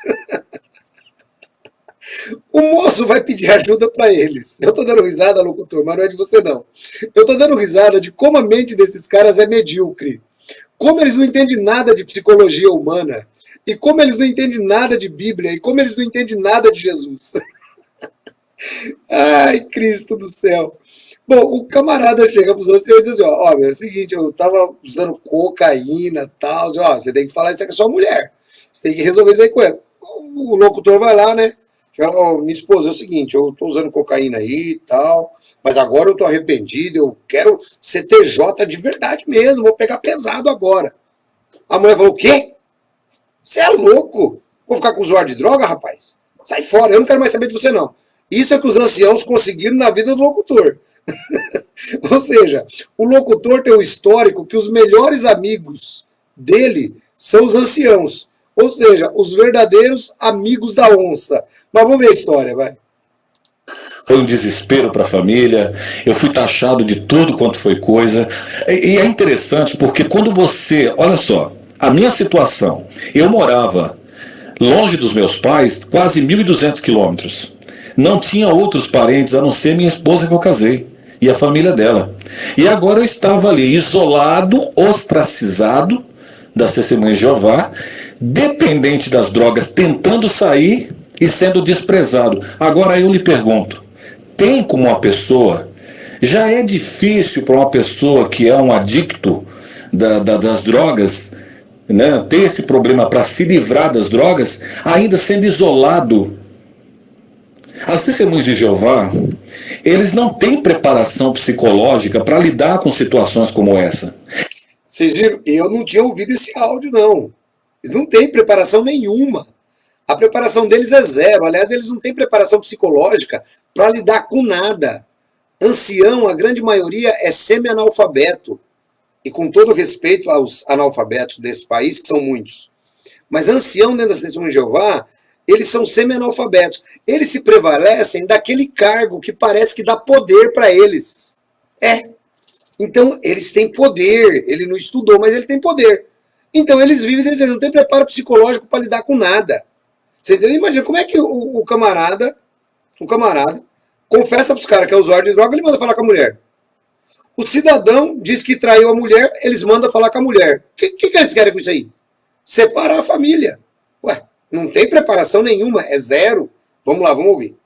O moço vai pedir ajuda para eles. Eu tô dando risada, locutor, mas não é de você não. Eu tô dando risada de como a mente desses caras é medíocre. Como eles não entendem nada de psicologia humana. E como eles não entendem nada de Bíblia. E como eles não entendem nada de Jesus. Ai, Cristo do céu. Bom, o camarada chega para os anciãos e diz assim, ó, é o seguinte, eu tava usando cocaína e tal, ó, você tem que falar isso aqui com a sua mulher. Você tem que resolver isso aí com ela. O locutor vai lá, né? Fala, ó, minha esposa, é o seguinte, eu tô usando cocaína aí e tal, mas agora eu tô arrependido, eu quero ser TJ de verdade mesmo, vou pegar pesado agora. A mulher falou, o quê? Você é louco? Vou ficar com usuário de droga, rapaz? Sai fora, eu não quero mais saber de você não. Isso é que os anciãos conseguiram na vida do locutor. Ou seja, o locutor tem um histórico que os melhores amigos dele são os anciãos. Ou seja, os verdadeiros amigos da onça. Mas vamos ver a história, vai. Foi um desespero para a família, eu fui taxado de tudo quanto foi coisa. E é interessante porque quando você, olha só, a minha situação, eu morava longe dos meus pais, quase 1.200 quilômetros. Não tinha outros parentes a não ser minha esposa que eu casei e a família dela. E agora eu estava ali isolado, ostracizado das Testemunhas de Jeová, dependente das drogas, tentando sair e sendo desprezado. Agora eu lhe pergunto, tem como uma pessoa, já é difícil para uma pessoa que é um adicto das drogas, né, ter esse problema para se livrar das drogas, ainda sendo isolado. As Testemunhas de Jeová, eles não têm preparação psicológica para lidar com situações como essa. Vocês viram? Eu não tinha ouvido esse áudio, não. Eles não têm preparação nenhuma. A preparação deles é zero. Aliás, eles não têm preparação psicológica para lidar com nada. Ancião, a grande maioria, é semi-analfabeto. E com todo respeito aos analfabetos desse país, que são muitos. Mas ancião dentro das Testemunhas de Jeová, eles são semi-analfabetos. Eles se prevalecem daquele cargo que parece que dá poder para eles. Então, eles têm poder. Ele não estudou, mas ele tem poder. Então, eles vivem, eles não têm preparo psicológico para lidar com nada. Você entendeu? Imagina, como é que o camarada confessa para os caras que é usuário de droga, ele manda falar com a mulher. O cidadão diz que traiu a mulher, eles mandam falar com a mulher. O que eles querem com isso aí? Separar a família. Ué, não tem preparação nenhuma, é zero. Vamos lá, vamos ouvir.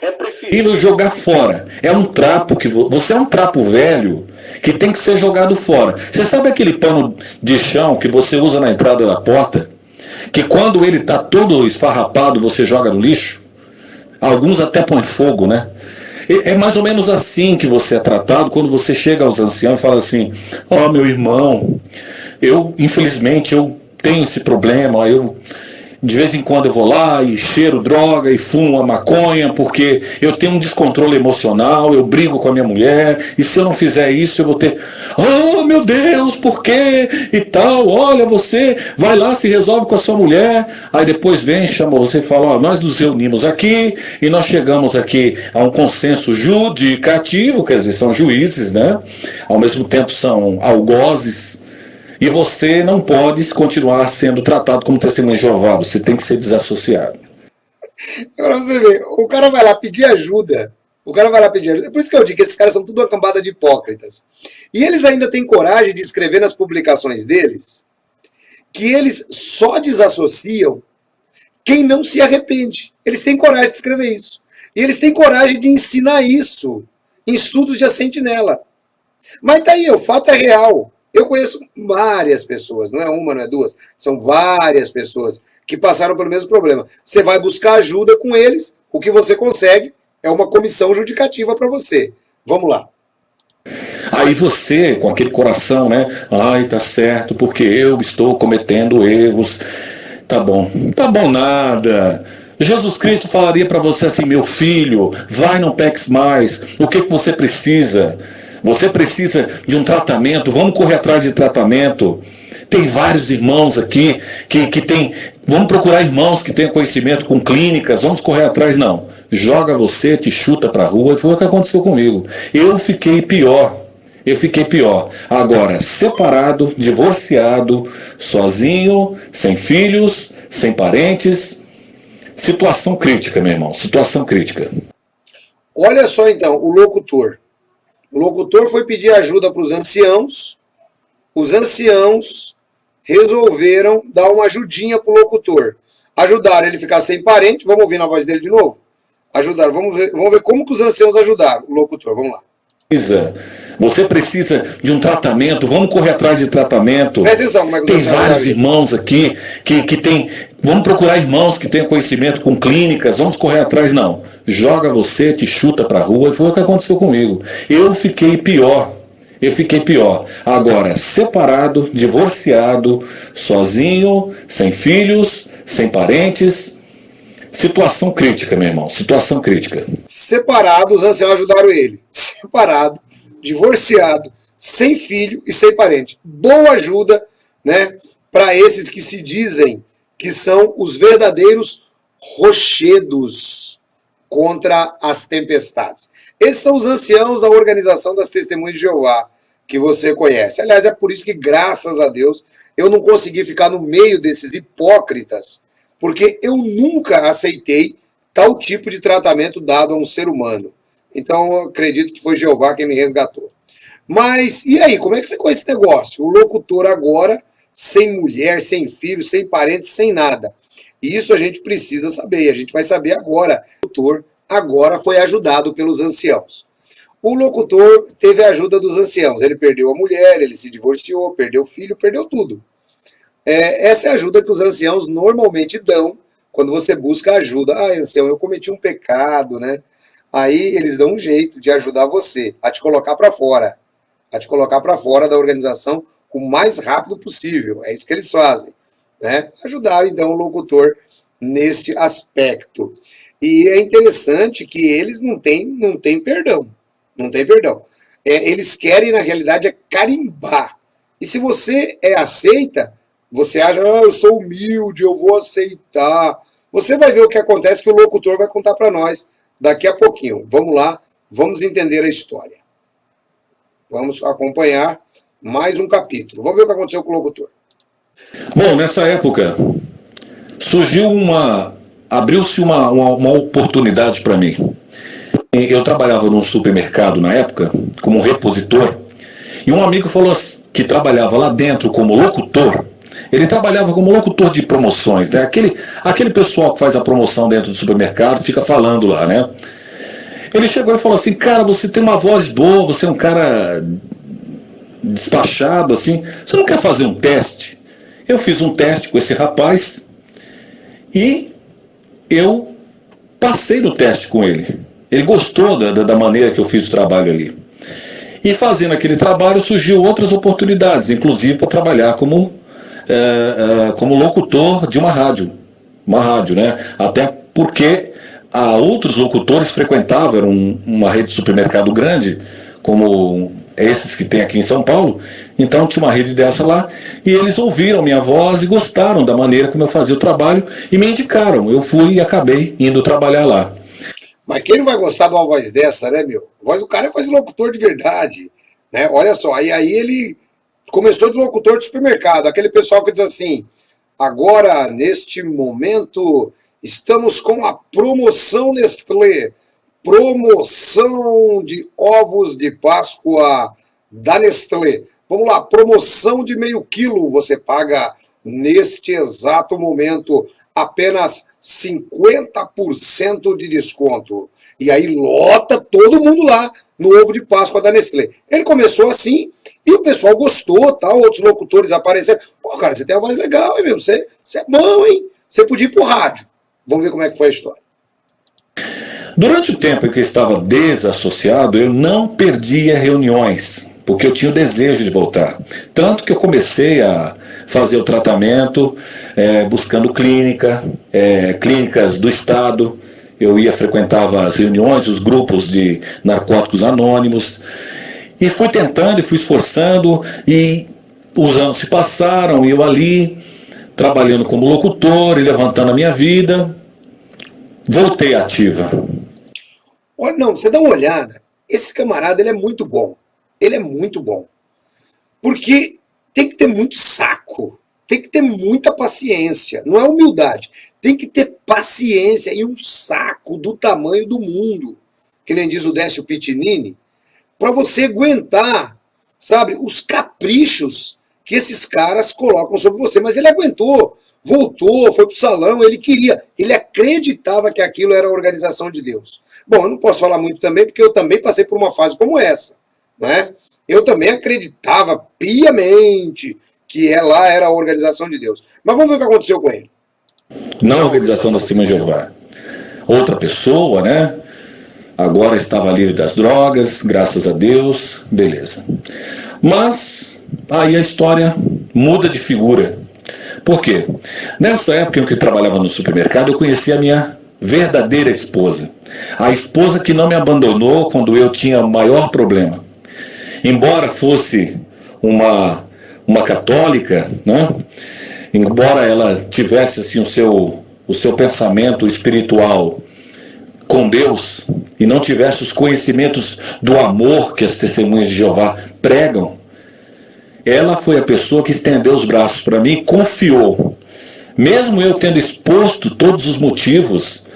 É preferível jogar fora. É um trapo que você é um trapo velho que tem que ser jogado fora. Você sabe aquele pano de chão que você usa na entrada da porta? Que quando ele está todo esfarrapado você joga no lixo? Alguns até põem fogo, né? É mais ou menos assim que você é tratado quando você chega aos anciãos e fala assim: ó, meu irmão, infelizmente eu tenho esse problema, de vez em quando eu vou lá e cheiro droga e fumo a maconha porque eu tenho um descontrole emocional, eu brigo com a minha mulher e se eu não fizer isso eu vou ter, oh meu Deus, por quê? E tal, olha, você vai lá, se resolve com a sua mulher, aí depois vem, chama você e fala, ó, nós nos reunimos aqui e nós chegamos aqui a um consenso judicativo, quer dizer, são juízes, né? Ao mesmo tempo são algozes. E você não pode continuar sendo tratado como testemunha de Jeová, você tem que ser desassociado. Agora você vê, o cara vai lá pedir ajuda. É por isso que eu digo que esses caras são tudo uma cambada de hipócritas. E eles ainda têm coragem de escrever nas publicações deles que eles só desassociam quem não se arrepende. Eles têm coragem de escrever isso. E eles têm coragem de ensinar isso em estudos de A Sentinela. Mas tá aí, o fato é real. Eu conheço várias pessoas, não é uma, não é duas, são várias pessoas que passaram pelo mesmo problema. Você vai buscar ajuda com eles, o que você consegue é uma comissão judicativa para você. Vamos lá. Aí você, com aquele coração, né? Ai, tá certo, porque eu estou cometendo erros. Tá bom nada. Jesus Cristo falaria para você assim, meu filho, vai, não peques mais. O que você precisa? Você precisa de um tratamento, vamos correr atrás de tratamento. Tem vários irmãos aqui que tem. Vamos procurar irmãos que tenham conhecimento com clínicas, vamos correr atrás. Não. Joga você, te chuta para a rua, e foi o que aconteceu comigo. Eu fiquei pior. Agora, separado, divorciado, sozinho, sem filhos, sem parentes. Situação crítica, meu irmão, situação crítica. Olha só então, o locutor. O locutor foi pedir ajuda para os anciãos resolveram dar uma ajudinha para o locutor. Ajudaram ele a ficar sem parente, vamos ouvir na voz dele de novo? Ajudaram, vamos ver como que os anciãos ajudaram o locutor, vamos lá. Você precisa de um tratamento, vamos correr atrás de tratamento. Presta atenção, como é que tem vários irmãos aqui que tem. Vamos procurar irmãos que tenham conhecimento com clínicas, vamos correr atrás, não. Joga você, te chuta pra rua, e foi o que aconteceu comigo. Eu fiquei pior. Agora, separado, divorciado, sozinho, sem filhos, sem parentes. Situação crítica, meu irmão, situação crítica. Separado, os anciãos ajudaram ele. Separado, divorciado, sem filho e sem parente. Boa ajuda, né, para esses que se dizem que são os verdadeiros rochedos contra as tempestades. Esses são os anciãos da Organização das Testemunhas de Jeová, que você conhece. Aliás, é por isso que, graças a Deus, eu não consegui ficar no meio desses hipócritas, porque eu nunca aceitei tal tipo de tratamento dado a um ser humano. Então, eu acredito que foi Jeová quem me resgatou. Mas, e aí, como é que ficou esse negócio? O locutor agora, sem mulher, sem filho, sem parentes, sem nada. E isso a gente precisa saber, a gente vai saber agora. O locutor agora foi ajudado pelos anciãos. O locutor teve a ajuda dos anciãos. Ele perdeu a mulher, ele se divorciou, perdeu o filho, perdeu tudo. Essa é a ajuda que os anciãos normalmente dão quando você busca ajuda. Ah, ancião, eu cometi um pecado, né? Aí eles dão um jeito de ajudar você a te colocar para fora. A te colocar para fora da organização o mais rápido possível. É isso que eles fazem, né? Ajudaram, então, o locutor neste aspecto. E é interessante que eles não têm perdão. Não tem perdão. Eles querem, na realidade, carimbar. E se você aceita, você acha, eu sou humilde, eu vou aceitar. Você vai ver o que acontece, que o locutor vai contar para nós daqui a pouquinho. Vamos lá, vamos entender a história. Vamos acompanhar mais um capítulo. Vamos ver o que aconteceu com o locutor. Bom, nessa época, abriu-se uma oportunidade para mim. Eu trabalhava num supermercado na época, como repositor, e um amigo falou que trabalhava lá dentro como locutor. Ele trabalhava como locutor de promoções, né? Aquele pessoal que faz a promoção dentro do supermercado fica falando lá, né? Ele chegou e falou assim, cara, você tem uma voz boa, você é um cara despachado, assim, você não quer fazer um teste? Eu fiz um teste com esse rapaz e eu passei no teste com ele. Ele gostou da maneira que eu fiz o trabalho ali. E fazendo aquele trabalho surgiu outras oportunidades, inclusive para trabalhar como locutor de uma rádio, né? Até porque outros locutores frequentavam, era uma rede de supermercado grande, como esses que tem aqui em São Paulo, então tinha uma rede dessa lá, e eles ouviram minha voz e gostaram da maneira como eu fazia o trabalho e me indicaram. Eu fui e acabei indo trabalhar lá. Mas quem não vai gostar de uma voz dessa, né, meu? A voz do cara é voz de locutor de verdade, né? Olha só, aí ele começou de locutor de supermercado, aquele pessoal que diz assim, agora, neste momento, estamos com a promoção Nestlé, promoção de ovos de Páscoa da Nestlé. Vamos lá, promoção de meio quilo, você paga neste exato momento apenas 50% de desconto. E aí lota todo mundo lá no ovo de Páscoa da Nestlé. Ele começou assim e o pessoal gostou, tal, outros locutores apareceram. Pô, cara, você tem uma voz legal, hein, meu? Você é bom, hein? Você podia ir pro rádio. Vamos ver como é que foi a história. Durante o tempo em que eu estava desassociado, eu não perdia reuniões, porque eu tinha o desejo de voltar. Tanto que eu comecei a fazer o tratamento, buscando clínicas do Estado. Eu frequentava as reuniões, os grupos de narcóticos anônimos, e fui tentando e fui esforçando, e os anos se passaram, e eu ali, trabalhando como locutor e levantando a minha vida, voltei ativa. Olha, não, você dá uma olhada, esse camarada, ele é muito bom. Ele é muito bom. Porque tem que ter muito saco, tem que ter muita paciência, não é humildade. Tem que ter paciência e um saco do tamanho do mundo, que nem diz o Décio Pitinini, para você aguentar, sabe, os caprichos que esses caras colocam sobre você. Mas ele aguentou, voltou, foi pro salão, ele queria, ele acreditava que aquilo era a organização de Deus. Bom, eu não posso falar muito também, porque eu também passei por uma fase como essa, né? Eu também acreditava piamente que lá era a organização de Deus. Mas vamos ver o que aconteceu com ele. Não a organização da Assembleia de Jeová. Outra pessoa, né? Agora estava livre das drogas, graças a Deus, beleza. Mas aí a história muda de figura. Por quê? Nessa época em que eu trabalhava no supermercado, eu conheci a minha verdadeira esposa. A esposa que não me abandonou quando eu tinha o maior problema. Embora fosse uma católica, né? Embora ela tivesse assim, o seu pensamento espiritual com Deus e não tivesse os conhecimentos do amor que as testemunhas de Jeová pregam, ela foi a pessoa que estendeu os braços para mim e confiou. Mesmo eu tendo exposto todos os motivos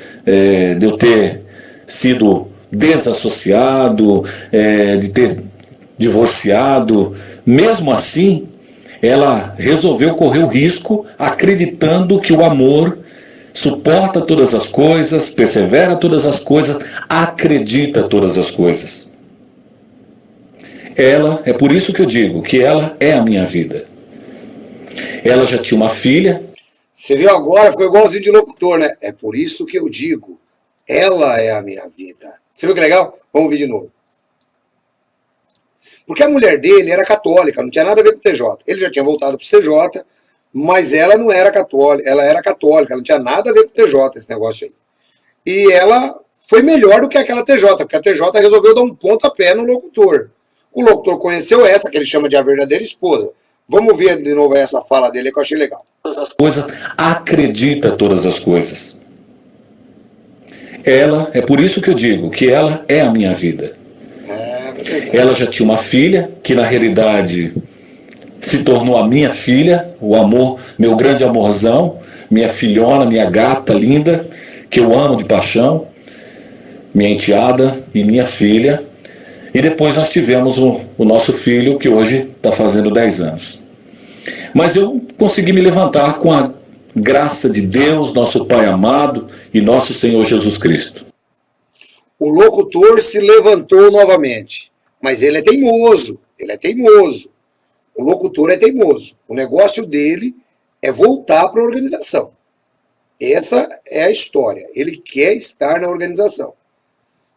de eu ter sido desassociado, de ter divorciado, mesmo assim, ela resolveu correr o risco, acreditando que o amor suporta todas as coisas, persevera todas as coisas, acredita todas as coisas. Ela, é por isso que eu digo que ela é a minha vida. Ela já tinha uma filha. Você viu agora, ficou igualzinho de locutor, né? É por isso que eu digo, ela é a minha vida. Você viu que legal? Vamos ver de novo. Porque a mulher dele era católica, não tinha nada a ver com o TJ. Ele já tinha voltado para o TJ, mas ela não era católica, ela era católica, ela não tinha nada a ver com o TJ, esse negócio aí. E ela foi melhor do que aquela TJ, porque a TJ resolveu dar um pontapé no locutor. O locutor conheceu essa, que ele chama de a verdadeira esposa. Vamos ver de novo essa fala dele que eu achei legal. Todas as coisas, acredita todas as coisas. Ela, é por isso que eu digo que ela é a minha vida. Ela já tinha uma filha, que na realidade se tornou a minha filha, o amor, meu grande amorzão, minha filhona, minha gata linda, que eu amo de paixão, minha enteada e minha filha. E depois nós tivemos o nosso filho, que hoje está fazendo 10 anos. Mas eu consegui me levantar com a graça de Deus, nosso Pai amado e nosso Senhor Jesus Cristo. O locutor se levantou novamente, mas ele é teimoso, O locutor é teimoso. O negócio dele é voltar para a organização. Essa é a história. Ele quer estar na organização.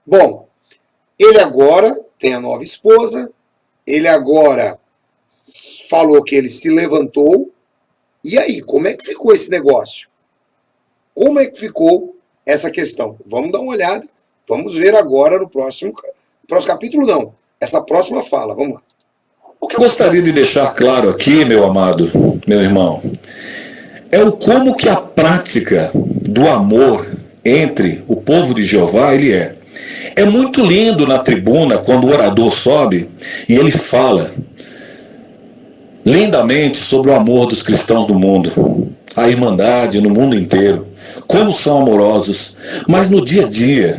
Bom, ele agora tem a nova esposa, ele agora falou que ele se levantou. E aí, como é que ficou esse negócio? Como é que ficou essa questão? Vamos dar uma olhada, vamos ver agora no próximo capítulo, não. Essa próxima fala, vamos lá. O que eu gostaria de deixar claro aqui, meu amado, meu irmão, é o como que a prática do amor entre o povo de Jeová, ele é. É muito lindo na tribuna, quando o orador sobe e ele fala lindamente sobre o amor dos cristãos do mundo, a irmandade no mundo inteiro, como são amorosos, mas no dia a dia,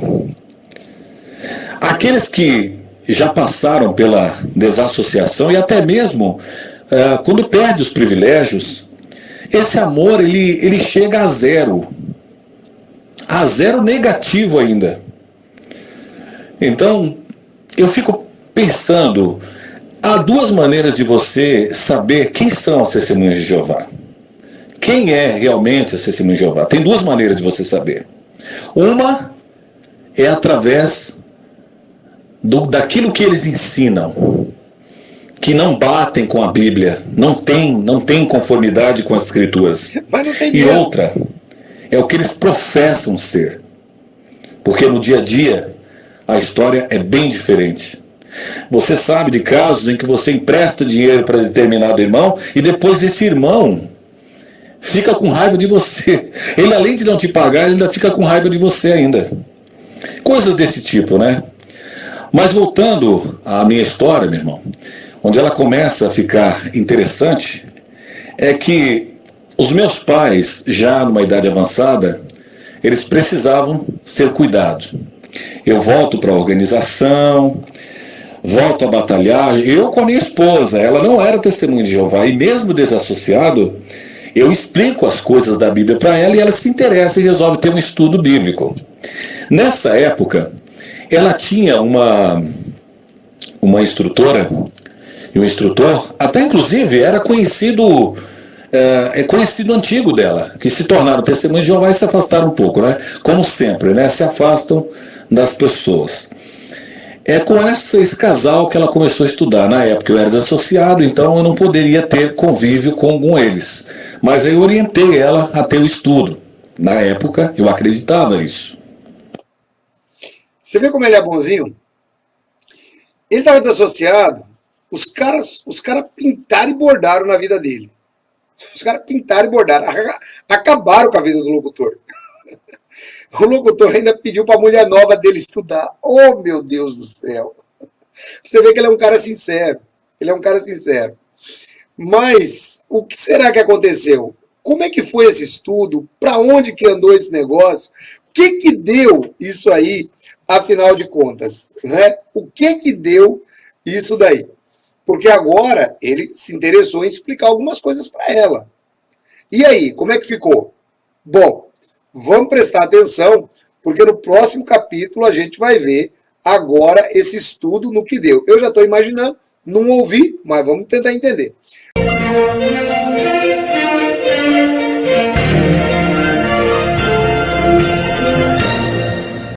aqueles que já passaram pela desassociação e até mesmo quando perde os privilégios, esse amor ele chega a zero negativo ainda. Então eu fico pensando, há duas maneiras de você saber quem são as testemunhas de Jeová. Quem é realmente as testemunhas de Jeová? Tem duas maneiras de você saber. Uma é através daquilo que eles ensinam, que não batem com a Bíblia, não tem conformidade com as Escrituras. E outra é o que eles professam ser, porque no dia a dia a história é bem diferente. Você sabe de casos em que você empresta dinheiro para determinado irmão e depois esse irmão fica com raiva de você. Ele, além de não te pagar, ele ainda fica com raiva de você ainda. Coisas desse tipo, né? Mas voltando à minha história, meu irmão, onde ela começa a ficar interessante, é que os meus pais, já numa idade avançada, eles precisavam ser cuidados. Eu volto para a organização, volto a batalhar, eu com a minha esposa, ela não era testemunha de Jeová, e mesmo desassociado, eu explico as coisas da Bíblia para ela e ela se interessa e resolve ter um estudo bíblico. Nessa época, ela tinha uma instrutora e um instrutor, até inclusive era conhecido antigo dela, que se tornaram testemunhas de Jeová e se afastaram um pouco, né? Como sempre, né? Se afastam das pessoas. É com esse casal que ela começou a estudar. Na época eu era desassociado, então eu não poderia ter convívio com eles. Mas eu orientei ela a ter o estudo. Na época eu acreditava isso. Você vê como ele é bonzinho? Ele estava desassociado, os caras pintaram e bordaram na vida dele. Os caras pintaram e bordaram, acabaram com a vida do locutor. O locutor ainda pediu para a mulher nova dele estudar. Oh, meu Deus do céu. Você vê que ele é um cara sincero. Ele é um cara sincero. Mas o que será que aconteceu? Como é que foi esse estudo? Para onde que andou esse negócio? O que deu isso aí, afinal de contas? Né? O que deu isso daí? Porque agora ele se interessou em explicar algumas coisas para ela. E aí, como é que ficou? Bom, vamos prestar atenção, porque no próximo capítulo a gente vai ver agora esse estudo no que deu. Eu já estou imaginando, não ouvi, mas vamos tentar entender.